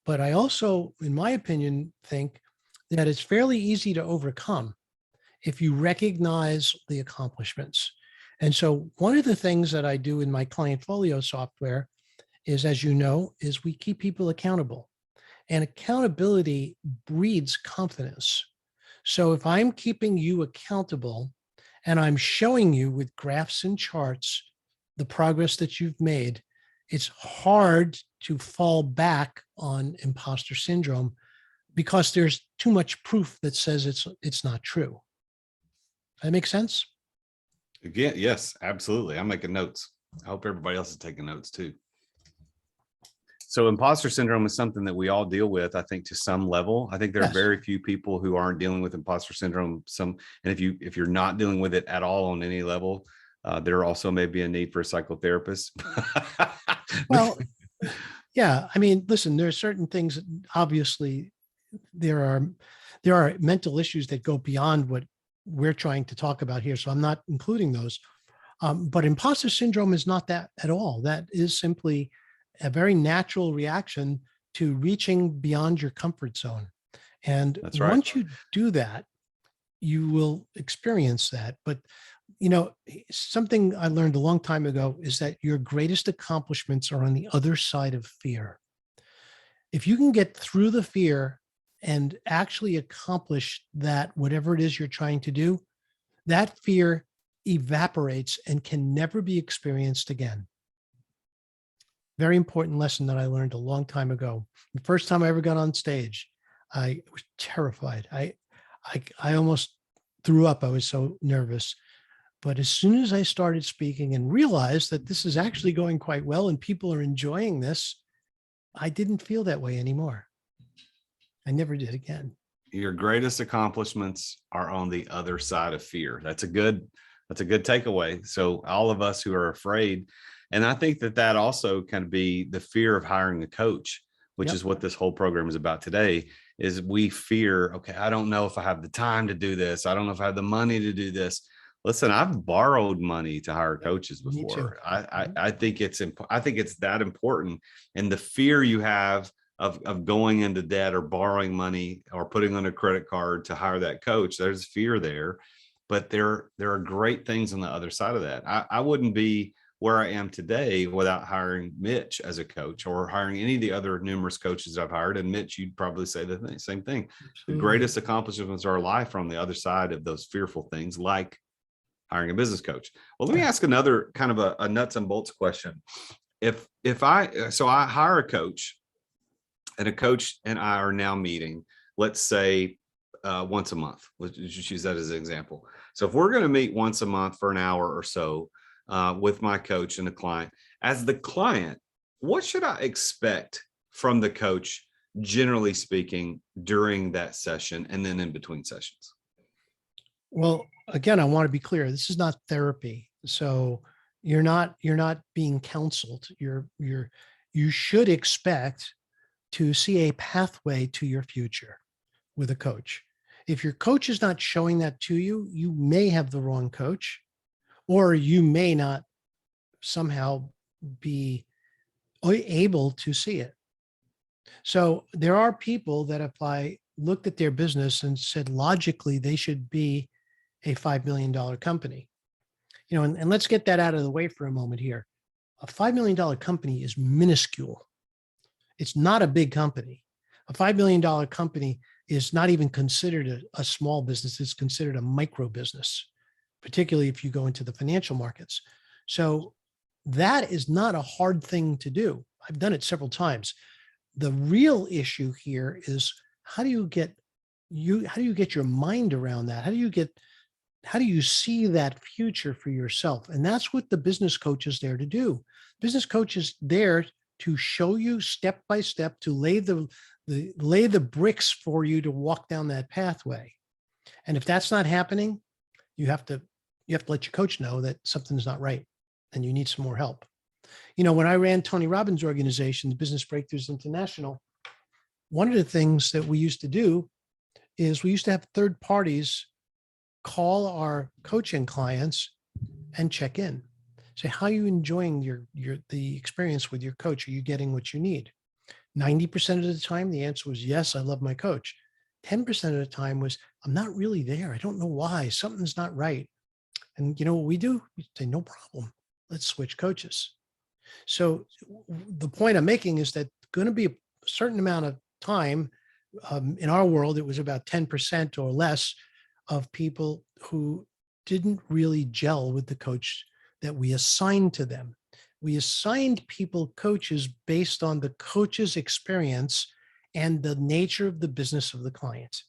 B: But I also, in my opinion, think that it's fairly easy to overcome if you recognize the accomplishments. And so one of the things that I do in my client folio software is, as you know, is we keep people accountable, and accountability breeds confidence. So if I'm keeping you accountable and I'm showing you with graphs and charts the progress that you've made, it's hard to fall back on imposter syndrome because there's too much proof that says it's not true. That makes sense?
A: Again, yes, absolutely. I'm making notes. I hope everybody else is taking notes too. So imposter syndrome is something that we all deal with, I think, to some level. I think there are very few people who aren't dealing with imposter syndrome. And if you're not dealing with it at all on any level, there also may be a need for a psychotherapist.
B: Well, yeah. I mean, listen, there are certain things, obviously, there are mental issues that go beyond what we're trying to talk about here. So I'm not including those. But imposter syndrome is not that at all. That is simply a very natural reaction to reaching beyond your comfort zone. And
A: That's right.
B: once you do that, you will experience that. But, something I learned a long time ago is that your greatest accomplishments are on the other side of fear. If you can get through the fear and actually accomplish that, whatever it is you're trying to do, that fear evaporates and can never be experienced again. Very important lesson that I learned a long time ago. The first time I ever got on stage, I was terrified. I almost threw up. I was so nervous. But as soon as I started speaking and realized that this is actually going quite well and people are enjoying this, I didn't feel that way anymore. I never did again.
A: Your greatest accomplishments are on the other side of fear. That's a good takeaway. So all of us who are afraid, and I think that also can be the fear of hiring a coach, which is what this whole program is about today, is we fear, okay, I don't know if I have the time to do this. I don't know if I have the money to do this. Listen, I've borrowed money to hire coaches before. I think it's that important. And the fear you have of going into debt or borrowing money or putting on a credit card to hire that coach, there's fear there. But there are great things on the other side of that. I wouldn't be where I am today without hiring Mitch as a coach or hiring any of the other numerous coaches I've hired. And Mitch, you'd probably say the same thing. The greatest accomplishments of our life are on the other side of those fearful things, like hiring a business coach. Well, let me ask another kind of a nuts and bolts question. If I hire a coach, and a coach and I are now meeting, let's say once a month. Let's just use that as an example. So if we're going to meet once a month for an hour or so with my coach and the client, as the client, what should I expect from the coach, generally speaking, during that session and then in between sessions?
B: Well, again, I want to be clear. This is not therapy. So you're not being counseled. You should expect to see a pathway to your future with a coach. If your coach is not showing that to you, you may have the wrong coach, or you may not somehow be able to see it. So there are people that if I looked at their business and said logically they should be a $5 million company, and let's get that out of the way for a moment here. A $5 million company is minuscule. It's not a big company. A $5 million company is not even considered a small business. It's considered a micro business, particularly if you go into the financial markets. So that is not a hard thing to do. I've done it several times. The real issue here is how do you get your mind around that? How do you see that future for yourself? And that's what the business coach is there to do. Business coach is there to show you step by step, to lay the bricks for you to walk down that pathway. And if that's not happening, you have to let your coach know that something's not right and you need some more help. When I ran Tony Robbins' organization, the Business Breakthroughs International, one of the things that we used to do is we used to have third parties call our coaching clients and check in. Say, how are you enjoying the experience with your coach? Are you getting what you need? 90% of the time, the answer was yes, I love my coach. 10% of the time was, I'm not really there. I don't know why. Something's not right. And you know what we do? We say, no problem. Let's switch coaches. So the point I'm making is that going to be a certain amount of time. In our world, it was about 10% or less of people who didn't really gel with the coach that we assigned to them. We assigned people coaches based on the coach's experience and the nature of the business of the client.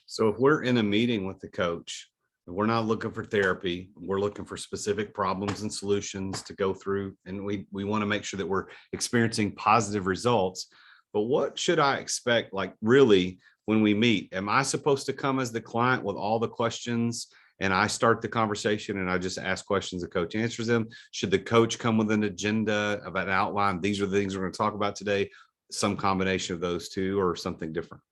A: So if we're in a meeting with the coach, we're not looking for therapy, we're looking for specific problems and solutions to go through, and we want to make sure that we're experiencing positive results. But what should I expect, like really, when we meet? Am I supposed to come as the client with all the questions and I start the conversation and I just ask questions, the coach answers them? Should the coach come with an agenda of an outline? These are the things we're going to talk about today, some combination of those two, or something different?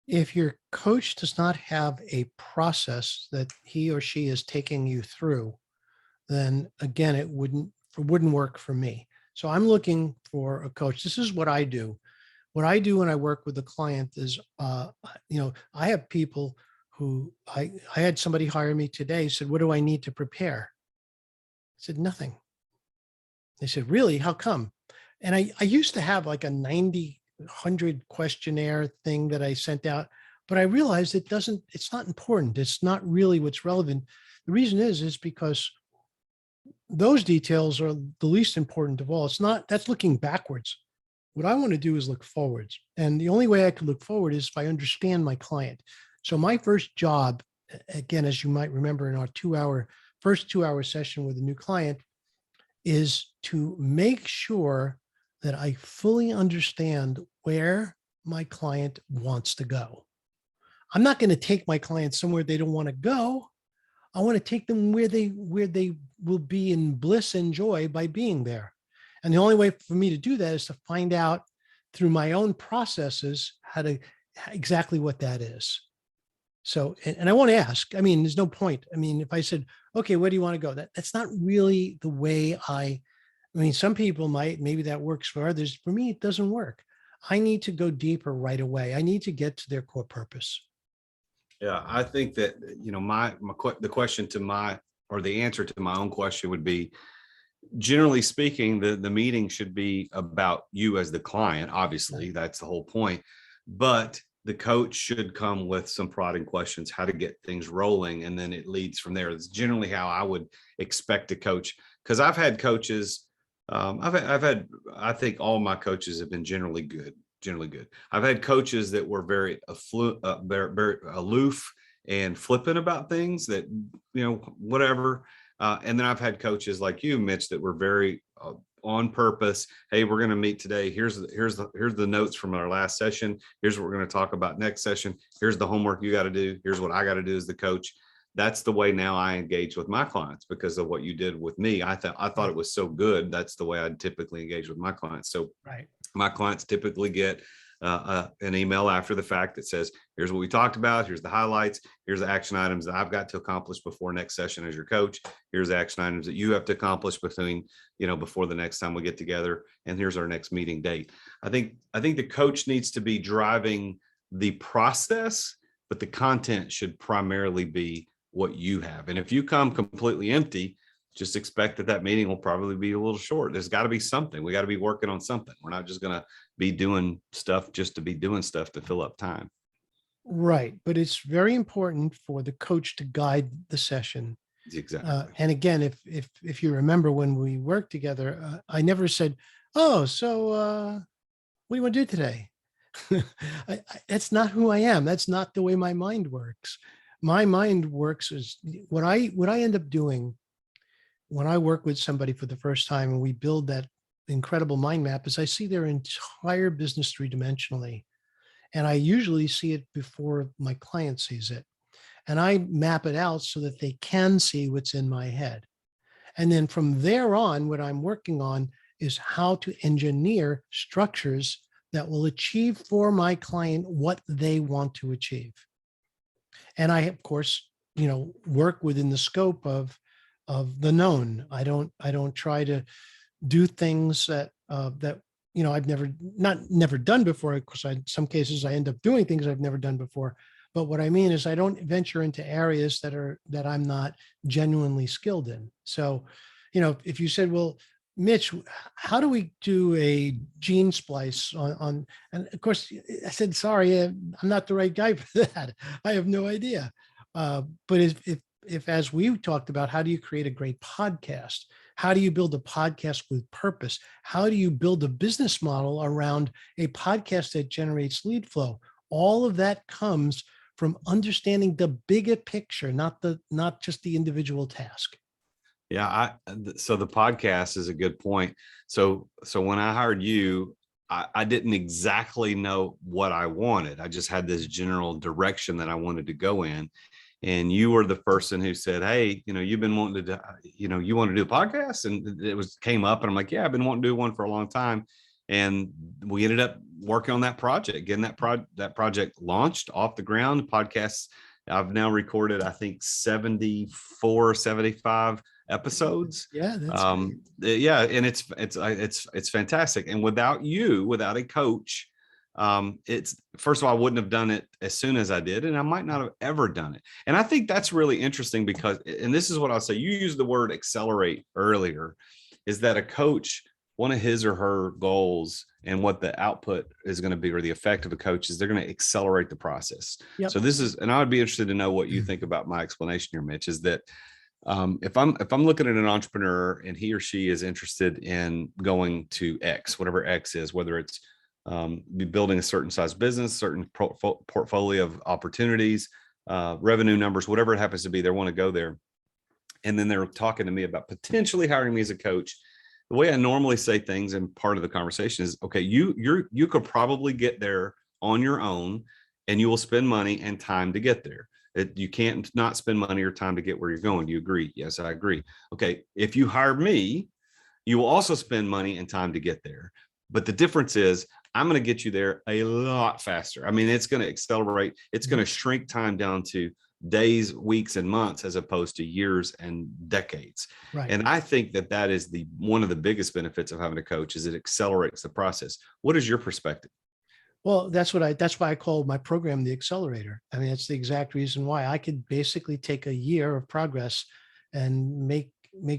B: If your coach does not have a process that he or she is taking you through, then again, it wouldn't work for me. So I'm looking for a coach. This is what I do. What I do when I work with a client is, I have people who I had somebody hire me today, said, what do I need to prepare? I said, nothing. They said, really? How come? And I used to have like a 100 questionnaire thing that I sent out, but I realized it's not important. It's not really what's relevant. The reason is because those details are the least important of all. That's looking backwards. What I want to do is look forwards. And the only way I can look forward is if I understand my client. So my first job, again, as you might remember in our first 2 hour session with a new client, is to make sure that I fully understand where my client wants to go. I'm not going to take my client somewhere they don't want to go. I want to take them where they will be in bliss and joy by being there. And the only way for me to do that is to find out through my own processes exactly what that is. So, and I won't ask. I mean, there's no point. I mean, if I said, okay, where do you want to go? That's not really the way I mean, some people might, maybe that works for others. For me, it doesn't work. I need to go deeper right away. I need to get to their core purpose.
A: Yeah, I think that, the question or the answer to my own question would be, generally speaking, the meeting should be about you as the client. Obviously, that's the whole point. But the coach should come with some prodding questions, how to get things rolling, and then it leads from there. That's generally how I would expect a coach. Because I've had coaches, I think all my coaches have been generally good. I've had coaches that were very very aloof and flippant about things that, whatever. And then I've had coaches like you, Mitch, that were very on purpose. Hey, we're going to meet today. Here's the notes from our last session. Here's what we're going to talk about next session. Here's the homework you got to do. Here's what I got to do as the coach. That's the way now I engage with my clients because of what you did with me. I thought it was so good. That's the way I typically engage with my clients. So
B: right.
A: My clients typically get an email after the fact that says, here's what we talked about. Here's the highlights. Here's the action items that I've got to accomplish before next session as your coach. Here's the action items that you have to accomplish before the next time we get together. And here's our next meeting date. I think the coach needs to be driving the process, but the content should primarily be what you have. And if you come completely empty, just expect that meeting will probably be a little short. There's got to be something. We got to be working on something. We're not just going to be doing stuff just to be doing stuff to fill up time.
B: Right. But it's very important for the coach to guide the session.
A: Exactly.
B: And again, if you remember when we worked together, I never said, oh, so what do you want to do today? That's not who I am. That's not the way my mind works. My mind works is what I end up doing when I work with somebody for the first time and we build that incredible mind map is I see their entire business three-dimensionally. And I usually see it before my client sees it. And I map it out so that they can see what's in my head. And then from there on, what I'm working on is how to engineer structures that will achieve for my client what they want to achieve. And I, of course, work within the scope of the known. I don't try to do things that I've never done before. Of course, in some cases I end up doing things I've never done before, But what I mean is I don't venture into areas that I'm not genuinely skilled in. So, if you said, well, Mitch, how do we do a gene splice on and of course I said, sorry, I'm not the right guy for that. I have no idea. But if as we talked about, how do you create a great podcast? How do you build a podcast with purpose? How do you build a business model around a podcast that generates lead flow? All of that comes from understanding the bigger picture, not just the individual task.
A: Yeah, so the podcast is a good point. So when I hired you, I didn't exactly know what I wanted. I just had this general direction that I wanted to go in. And you were the person who said, hey, you've been wanting to, you want to do a podcast? And it came up, and I'm like, yeah, I've been wanting to do one for a long time. And we ended up working on that project, getting that project launched off the ground. Podcasts, I've now recorded, I think 74, 75 episodes.
B: Yeah, that's
A: yeah, and it's fantastic. And without a coach, it's, first of all, I wouldn't have done it as soon as I did, and I might not have ever done it. And I think that's really interesting because, and this is what I'll say, you used the word accelerate earlier, is that a coach, one of his or her goals and what the output is going to be, or the effect of a coach, is they're going to accelerate the process.
B: Yep.
A: So this is, and I would be interested to know what you think about my explanation here, Mitch, is that if I'm looking at an entrepreneur and he or she is interested in going to X, whatever X is, whether it's be building a certain size business, certain portfolio of opportunities, revenue numbers, whatever it happens to be, they want to go there. And then they're talking to me about potentially hiring me as a coach. The way I normally say things, and part of the conversation is, okay, you could probably get there on your own, and you will spend money and time to get there. You can't not spend money or time to get where you're going. Do you agree? Yes, I agree. Okay, if you hire me, you will also spend money and time to get there. But the difference is, I'm going to get you there a lot faster. I mean, it's going to accelerate. It's going to shrink time down to days, weeks, and months, as opposed to years and decades.
B: right.
A: And I think that is one of the biggest benefits of having a coach, is it accelerates the process. What is your perspective?
B: Well, that's why I call my program the accelerator. I mean, that's the exact reason why I could basically take a year of progress and make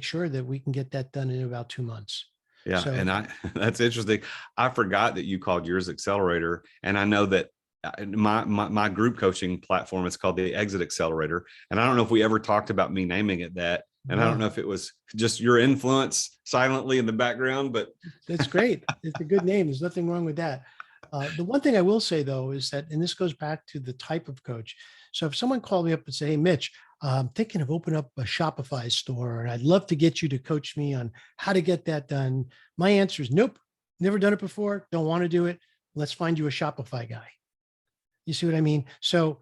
B: sure that we can get that done in about 2 months.
A: Yeah.
B: So,
A: And that's interesting. I forgot that you called yours accelerator. And I know that my group coaching platform is called the Exit Accelerator. And I don't know if we ever talked about me naming it that. And I don't know if it was just your influence silently in the background, but
B: that's great. It's a good name. There's nothing wrong with that. The one thing I will say, though, is that, and this goes back to the type of coach. So if someone called me up and say, hey, Mitch, I'm thinking of opening up a Shopify store, and I'd love to get you to coach me on how to get that done. My answer is nope, never done it before. Don't want to do it. Let's find you a Shopify guy. You see what I mean? So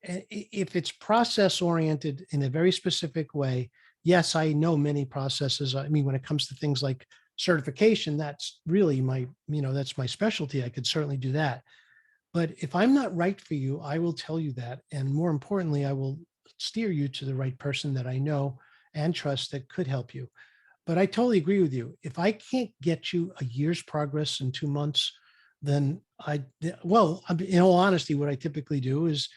B: if it's process oriented in a very specific way, yes, I know many processes. I mean, when it comes to things like certification, that's really that's my specialty. I could certainly do that. But if I'm not right for you, I will tell you that. And more importantly, I will steer you to the right person that I know and trust that could help you. But I totally agree with you. If I can't get you a year's progress in 2 months, then in all honesty, what I typically do is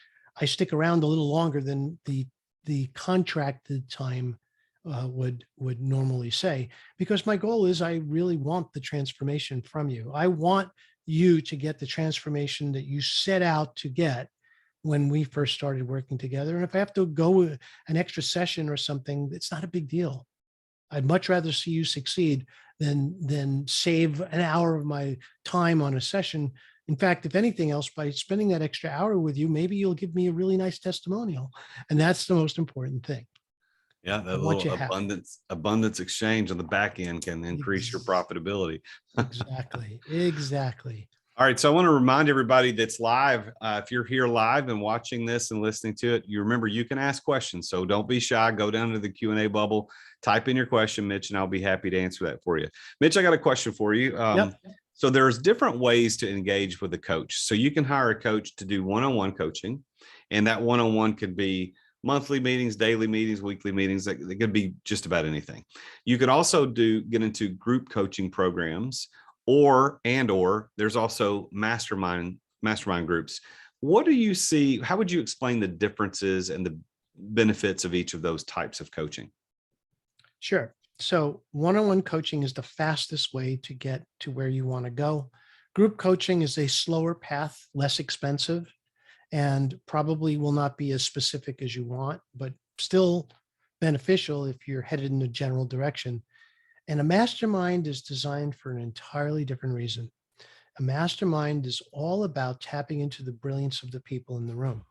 B: I stick around a little longer than the contracted time would normally say, because my goal is I really want the transformation from you. I want you to get the transformation that you set out to get when we first started working together. And if I have to go an extra session or something, it's not a big deal. I'd much rather see you succeed than save an hour of my time on a session. In fact, if anything else, by spending that extra hour with you, maybe you'll give me a really nice testimonial. And that's the most important thing.
A: Yeah, that little abundance exchange on the back end can increase your profitability.
B: Exactly.
A: All right, so I want to remind everybody that's live. If you're here live and watching this and listening to it, you remember you can ask questions. So don't be shy. Go down to the Q&A bubble, type in your question, Mitch, and I'll be happy to answer that for you. Mitch, I got a question for you.
B: Yep.
A: So there's different ways to engage with a coach. So you can hire a coach to do one-on-one coaching, and that one-on-one could be monthly meetings, daily meetings, weekly meetings. It could be just about anything. You could also get into group coaching programs, or there's also mastermind groups. what do you see? How would you explain the differences and the benefits of each of those types of coaching?
B: Sure. So one-on-one coaching is the fastest way to get to where you want to go. Group coaching is a slower path, less expensive, and probably will not be as specific as you want, but still beneficial if you're headed in a general direction. And a mastermind is designed for an entirely different reason. A mastermind is all about tapping into the brilliance of the people in the room.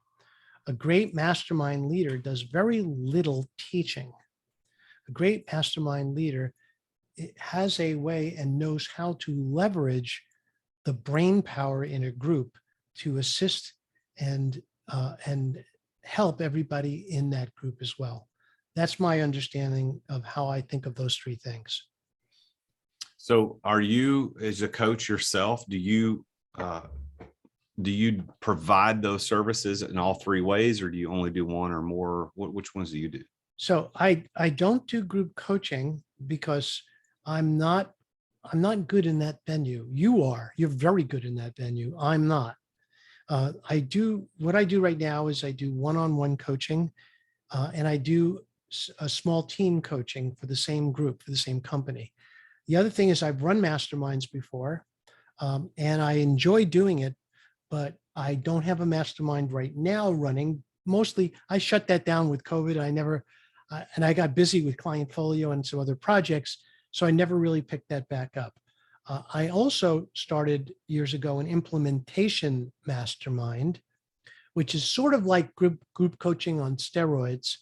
B: A great mastermind leader does very little teaching. A great mastermind leader has a way and knows how to leverage the brain power in a group to assist and help everybody in that group as well. That's my understanding of how I think of those three things.
A: So are you, as a coach yourself, do you provide those services in all three ways, or do you only do one or more? Which ones do you do?
B: So I don't do group coaching because I'm not good in that venue. You're very good in that venue. I'm not. What I do right now is I do one-on-one coaching, and I do a small team coaching for the same group, for the same company. The other thing is I've run masterminds before, and I enjoy doing it, but I don't have a mastermind right now running. Mostly I shut that down with COVID. And I got busy with Clientfolio and some other projects, so I never really picked that back up. I also started years ago an implementation mastermind, which is sort of like group coaching on steroids,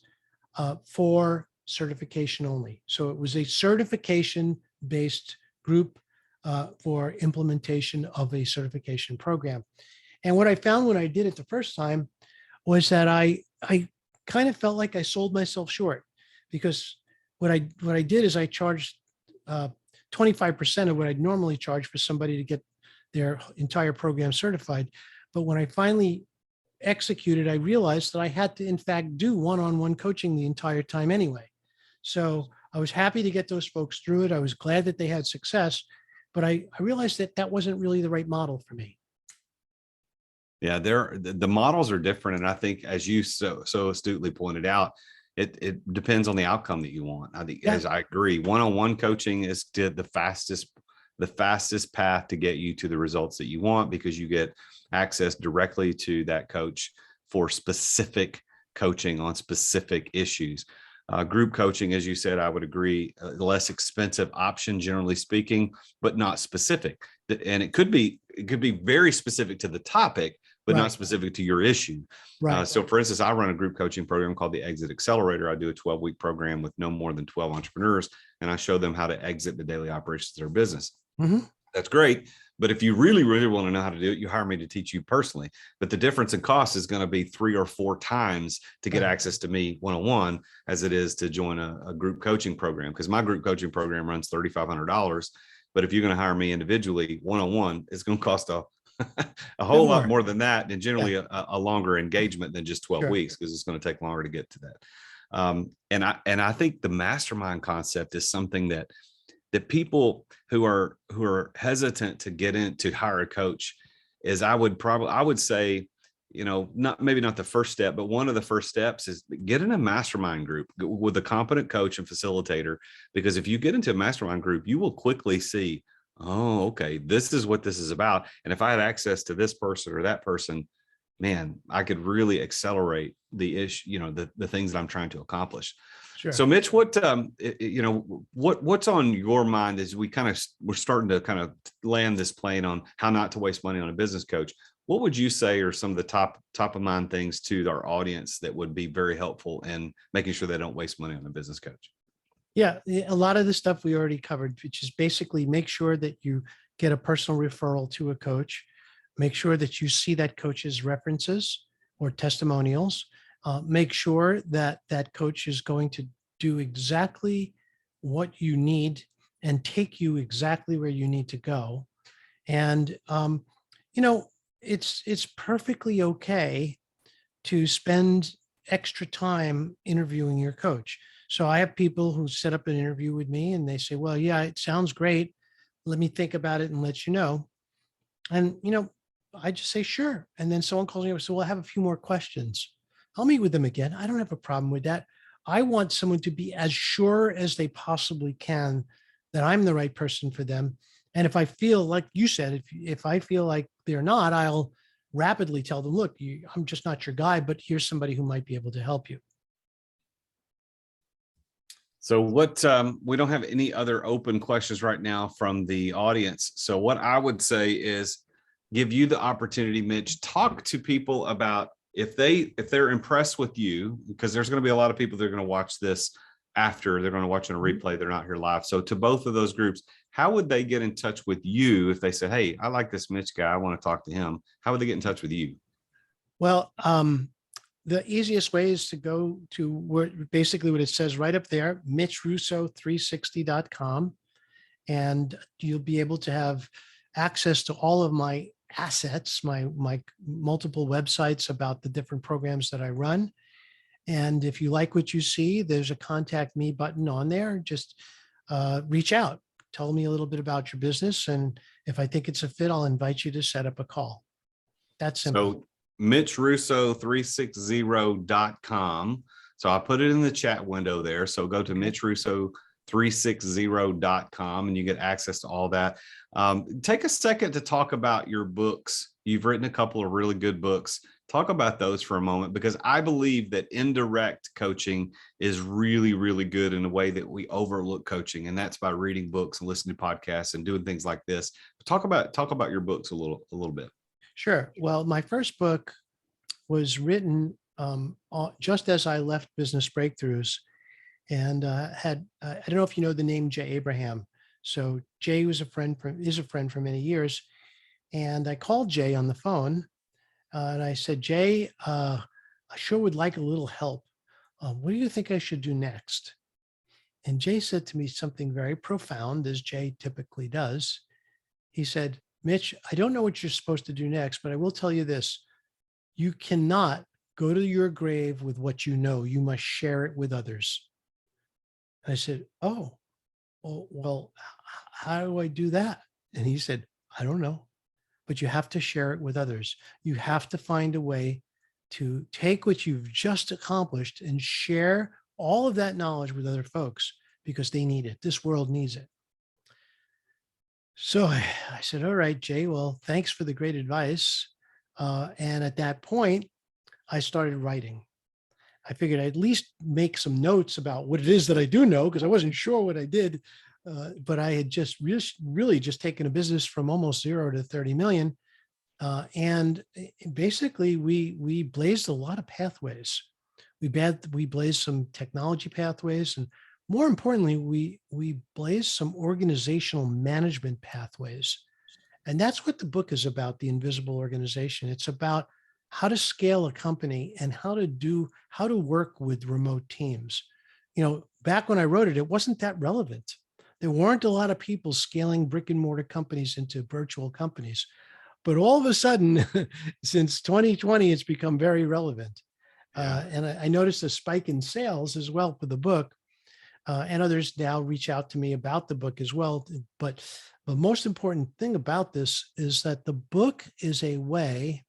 B: for certification only. So it was a certification-based group for implementation of a certification program. And what I found when I did it the first time was that I kind of felt like I sold myself short, because what I did is I charged 25% of what I'd normally charge for somebody to get their entire program certified. But when I finally executed, I realized that I had to, in fact, do one-on-one coaching the entire time anyway. So I was happy to get those folks through it. I was glad that they had success, but I realized that that wasn't really the right model for me.
A: Yeah, the models are different. And I think, as you so astutely pointed out, it depends on the outcome that you want. I think, as I agree, one-on-one coaching is the fastest path to get you to the results that you want, because you get access directly to that coach for specific coaching on specific issues. Group coaching, as you said, I would agree, a less expensive option, generally speaking, but not specific. And it could be very specific to the topic, but not specific to your issue.
B: Right.
A: So for instance, I run a group coaching program called the Exit Accelerator. I do a 12-week program with no more than 12 entrepreneurs, and I show them how to exit the daily operations of their business.
B: Mm-hmm.
A: That's great. But if you really, really want to know how to do it, you hire me to teach you personally. But the difference in cost is going to be 3 or 4 times to get access to me one-on-one as it is to join a group coaching program, because my group coaching program runs $3,500. But if you're going to hire me individually one-on-one, it's going to cost a whole lot more than that, and generally a longer engagement than just 12 weeks, because it's going to take longer to get to that. And I think the mastermind concept is something that people who are hesitant to get in to hire a coach is, I would say, maybe not the first step, but one of the first steps is get in a mastermind group with a competent coach and facilitator. Because if you get into a mastermind group, you will quickly see, oh, okay, this is what this is about. And if I had access to this person or that person, man, I could really accelerate the issue, the things that I'm trying to accomplish. Sure. So Mitch, what's on your mind as we're starting to kind of land this plane on how not to waste money on a business coach? What would you say are some of the top of mind things to our audience that would be very helpful in making sure they don't waste money on a business coach?
B: Yeah, a lot of the stuff we already covered, which is basically make sure that you get a personal referral to a coach. Make sure that you see that coach's references or testimonials. Make sure that that coach is going to do exactly what you need and take you exactly where you need to go. And, it's perfectly okay to spend extra time interviewing your coach. So I have people who set up an interview with me and they say, well, yeah, it sounds great. Let me think about it and let you know. And, I just say, sure. And then someone calls me up and says, well, I have a few more questions. I'll meet with them again. I don't have a problem with that. I want someone to be as sure as they possibly can that I'm the right person for them. And if I feel like you said, if I feel like they're not, I'll rapidly tell them, look, I'm just not your guy, but here's somebody who might be able to help you.
A: So what, we don't have any other open questions right now from the audience. So what I would say is give you the opportunity, Mitch, talk to people about if they're impressed with you, because there's going to be a lot of people that are going to watch this after, they're going to watch on a replay. They're not here live. So to both of those groups, how would they get in touch with you if they said, hey, I like this Mitch guy, I want to talk to him? How would they get in touch with you?
B: Well, the easiest way is to go to where basically what it says right up there, mitchrusso360.com. And you'll be able to have access to all of my assets, my multiple websites about the different programs that I run. And if you like what you see, there's a contact me button on there. Just reach out, tell me a little bit about your business. And if I think it's a fit, I'll invite you to set up a call. That's simple.
A: So mitchrusso360.com. So I put it in the chat window there. So go to mitchrusso360.com and you get access to all that. Take a second to talk about your books. You've written a couple of really good books. Talk about those for a moment, because I believe that indirect coaching is really, really good in a way that we overlook coaching. And that's by reading books and listening to podcasts and doing things like this. Talk about your books a little bit.
B: Sure. Well, my first book was written just as I left Business Breakthroughs, and I don't know if you know the name Jay Abraham. So Jay is a friend for many years, and I called Jay on the phone, and I said, Jay, I sure would like a little help. What do you think I should do next? And Jay said to me something very profound, as Jay typically does. He said, Mitch, I don't know what you're supposed to do next, but I will tell you this. You cannot go to your grave with what you know. You must share it with others. And I said, oh, well, how do I do that? And he said, I don't know, but you have to share it with others. You have to find a way to take what you've just accomplished and share all of that knowledge with other folks, because they need it. This world needs it. So I said, all right, Jay, well, thanks for the great advice. And at that point, I started writing. I figured I'd at least make some notes about what it is that I do know, because I wasn't sure what I did. But I had just really just taken a business from almost 0 to 30 million. And basically, we blazed a lot of pathways. We blazed some technology pathways, and more importantly, we blazed some organizational management pathways. And that's what the book is about, The Invisible Organization. It's about how to scale a company and how to work with remote teams. You know, back when I wrote it, it wasn't that relevant. There weren't a lot of people scaling brick and mortar companies into virtual companies. But all of a sudden, since 2020, it's become very relevant. Yeah. And I noticed a spike in sales as well for the book. And others now reach out to me about the book as well. But the most important thing about this is that the book is a way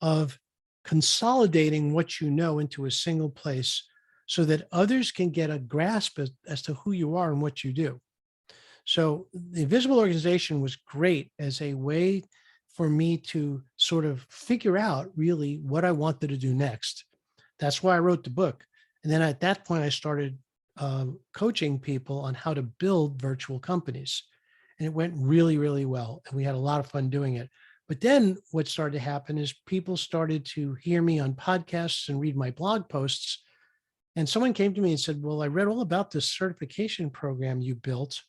B: of consolidating what you know into a single place so that others can get a grasp as to who you are and what you do. So the Invisible Organization was great as a way for me to sort of figure out really what I wanted to do next. That's why I wrote the book. And then at that point, I started coaching people on how to build virtual companies. And it went really, really well. And we had a lot of fun doing it. But then what started to happen is people started to hear me on podcasts and read my blog posts. And someone came to me and said, well, I read all about this certification program you built.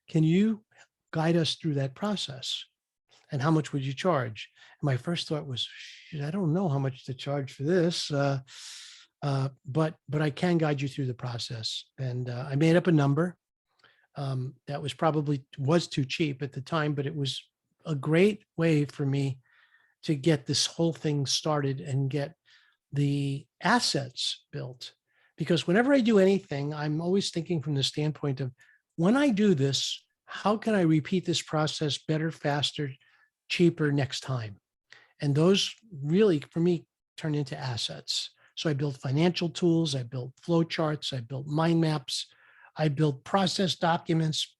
B: Can you guide us through that process? And how much would you charge? And my first thought was, I don't know how much to charge for this. But I can guide you through the process. And I made up a number that was too cheap at the time, but it was a great way for me to get this whole thing started and get the assets built. Because whenever I do anything, I'm always thinking from the standpoint of, when I do this, how can I repeat this process better, faster, cheaper next time. And those really, for me, turn into assets. So I built financial tools, I built flow charts, I built mind maps, I built process documents.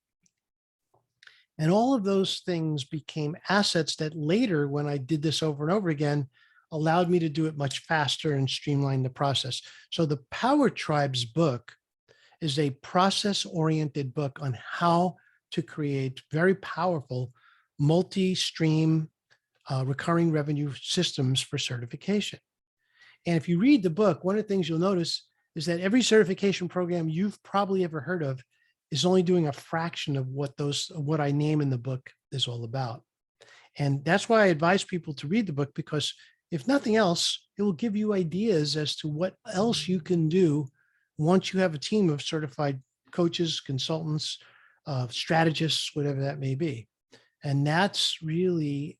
B: And all of those things became assets that later, when I did this over and over again, allowed me to do it much faster and streamline the process. So the Power Tribes book is a process-oriented book on how to create very powerful multi-stream recurring revenue systems for certification. And if you read the book, one of the things you'll notice is that every certification program you've probably ever heard of is only doing a fraction of what I name in the book is all about. And that's why I advise people to read the book, because if nothing else, it will give you ideas as to what else you can do once you have a team of certified coaches, consultants, strategists, whatever that may be. And that's really,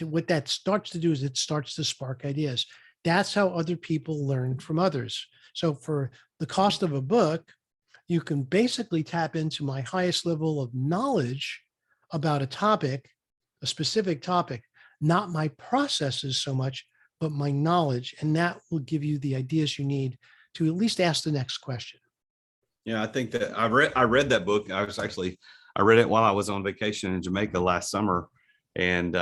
B: what that starts to do is it starts to spark ideas. That's how other people learn from others. So for the cost of a book, you can basically tap into my highest level of knowledge about a topic, a specific topic, not my processes so much, but my knowledge. And that will give you the ideas you need to at least ask the next question.
A: Yeah, I think that I read that book. I read it while I was on vacation in Jamaica last summer, and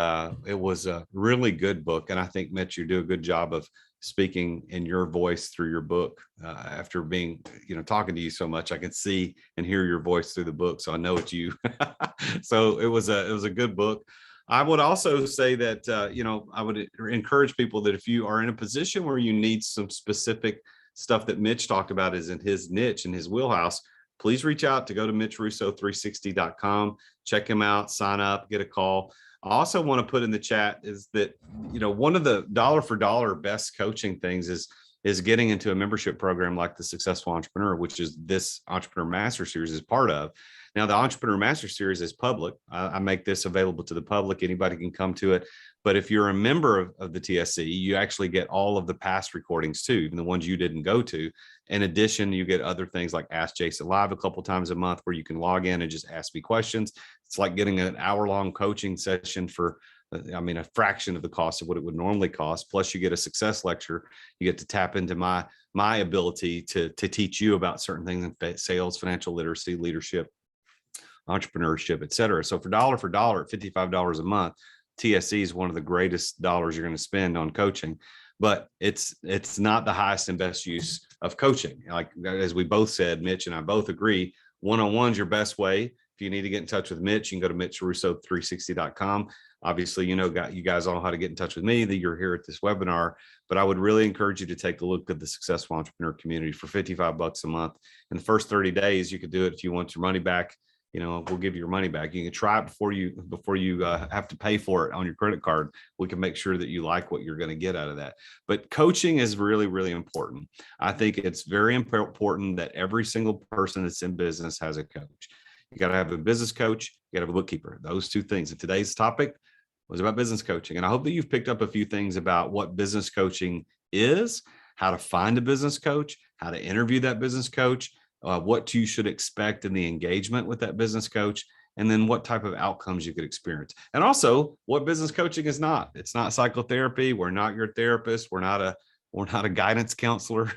A: it was a really good book. And I think, Mitch, you do a good job of speaking in your voice through your book. After being, talking to you so much, I can see and hear your voice through the book, so I know it's you. So it was a good book. I would also say that I would encourage people that if you are in a position where you need some specific stuff that Mitch talked about is in his niche, in his wheelhouse, please reach out to go to MitchRusso360.com, check him out, sign up, get a call. I also want to put in the chat is that, one of the dollar for dollar best coaching things is getting into a membership program like the Successful Entrepreneur, which is this Entrepreneur Master Series is part of. Now, the Entrepreneur Master Series is public. I make this available to the public. Anybody can come to it. But if you're a member of the TSC, you actually get all of the past recordings too, even the ones you didn't go to. In addition, you get other things like Ask Jason Live a couple times a month where you can log in and just ask me questions. It's like getting an hour-long coaching session for, a fraction of the cost of what it would normally cost. Plus, you get a success lecture. You get to tap into my ability to teach you about certain things in sales, financial literacy, leadership, entrepreneurship, et cetera. So for dollar at $55 a month, TSC is one of the greatest dollars you're going to spend on coaching, but it's not the highest and best use of coaching. Like, as we both said, Mitch and I both agree, one-on-one is your best way. If you need to get in touch with Mitch, you can go to MitchRusso360.com. Obviously, you guys all know how to get in touch with me, that you're here at this webinar, but I would really encourage you to take a look at the Successful Entrepreneur community for $55 a month. In the first 30 days, you could do it. If you want your money back, we'll give you your money back. You can try it before you have to pay for it on your credit card. We can make sure that you like what you're going to get out of that. But coaching is really, really important. I think it's very important that every single person that's in business has a coach. You got to have a business coach. You got to have a bookkeeper. Those two things. And today's topic was about business coaching. And I hope that you've picked up a few things about what business coaching is, how to find a business coach, how to interview that business coach, what you should expect in the engagement with that business coach, and then what type of outcomes you could experience. And also what business coaching is not. It's not psychotherapy. We're not your therapist. We're not a guidance counselor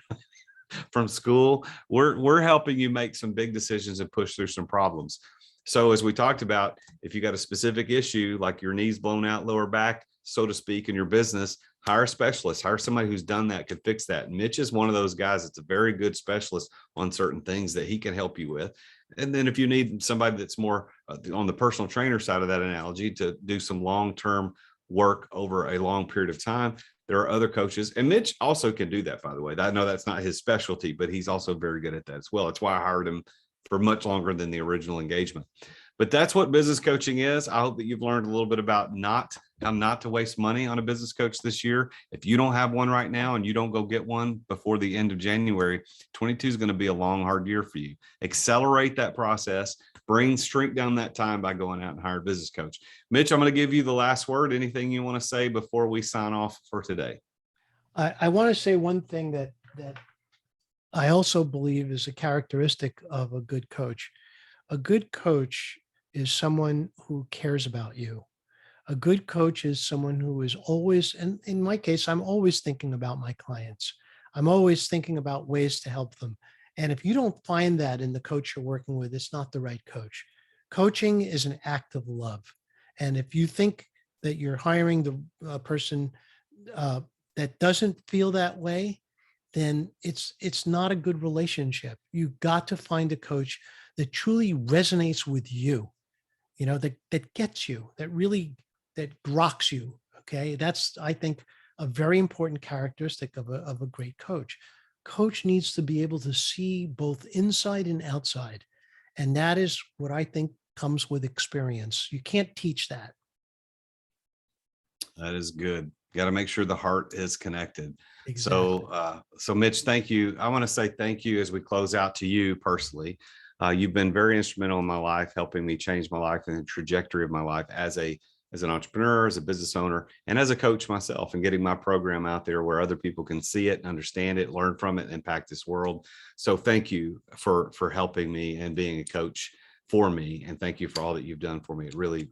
A: from school. We're helping you make some big decisions and push through some problems. So as we talked about, if you got a specific issue like your knees blown out, lower back, so to speak, in your business, hire a specialist, hire somebody who's done that, could fix that. Mitch is one of those guys that's a very good specialist on certain things that he can help you with. And then if you need somebody that's more on the personal trainer side of that analogy to do some long-term work over a long period of time, there are other coaches. And Mitch also can do that, by the way. I know that's not his specialty, but he's also very good at that as well. That's why I hired him for much longer than the original engagement. But that's what business coaching is. I hope that you've learned a little bit about how not to waste money on a business coach this year. If you don't have one right now and you don't go get one before the end of January, 22 is going to be a long, hard year for you. Accelerate that process, shrink down that time by going out and hire a business coach. Mitch, I'm going to give you the last word. Anything you want to say before we sign off for today?
B: I want to say one thing that I also believe is a characteristic of a good coach. A good coach is someone who cares about you. A good coach is someone who is always, and in my case, I'm always thinking about my clients. I'm always thinking about ways to help them. And if you don't find that in the coach you're working with, it's not the right coach. Coaching is an act of love. And if you think that you're hiring the person uh, that doesn't feel that way, then it's not a good relationship. You got to find a coach that truly resonates with you, that gets you, that really that grokks you. Okay. That's, I think, a very important characteristic of a great coach. Coach needs to be able to see both inside and outside. And that is what I think comes with experience. You can't teach that.
A: That is good. Got to make sure the heart is connected.
B: Exactly.
A: So Mitch, thank you. I want to say thank you as we close out to you personally. You've been very instrumental in my life, helping me change my life and the trajectory of my life as an entrepreneur, as a business owner, and as a coach myself, and getting my program out there where other people can see it, understand it, learn from it, and impact this world. So thank you for helping me and being a coach for me. And thank you for all that you've done for me. It really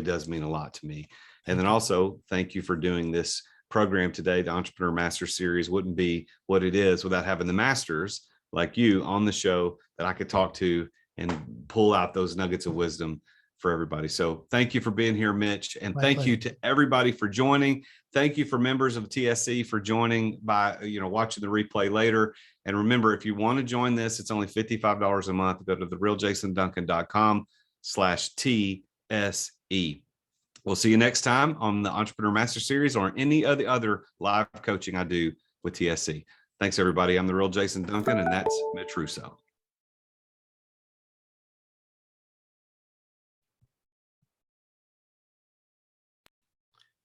A: does mean a lot to me. And then also thank you for doing this program today. The Entrepreneur Master Series wouldn't be what it is without having the masters like you on the show that I could talk to and pull out those nuggets of wisdom for everybody. So thank you for being here, Mitch. And thank you to everybody for joining. Thank you for members of TSC for joining by, watching the replay later. And remember, if you want to join this, it's only $55 a month. Go to therealjasonduncan.com/TSE. We'll see you next time on the Entrepreneur Master Series or any of the other live coaching I do with TSC. Thanks, everybody. I'm the real Jason Duncan, and that's Mitch Russo.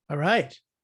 B: All right.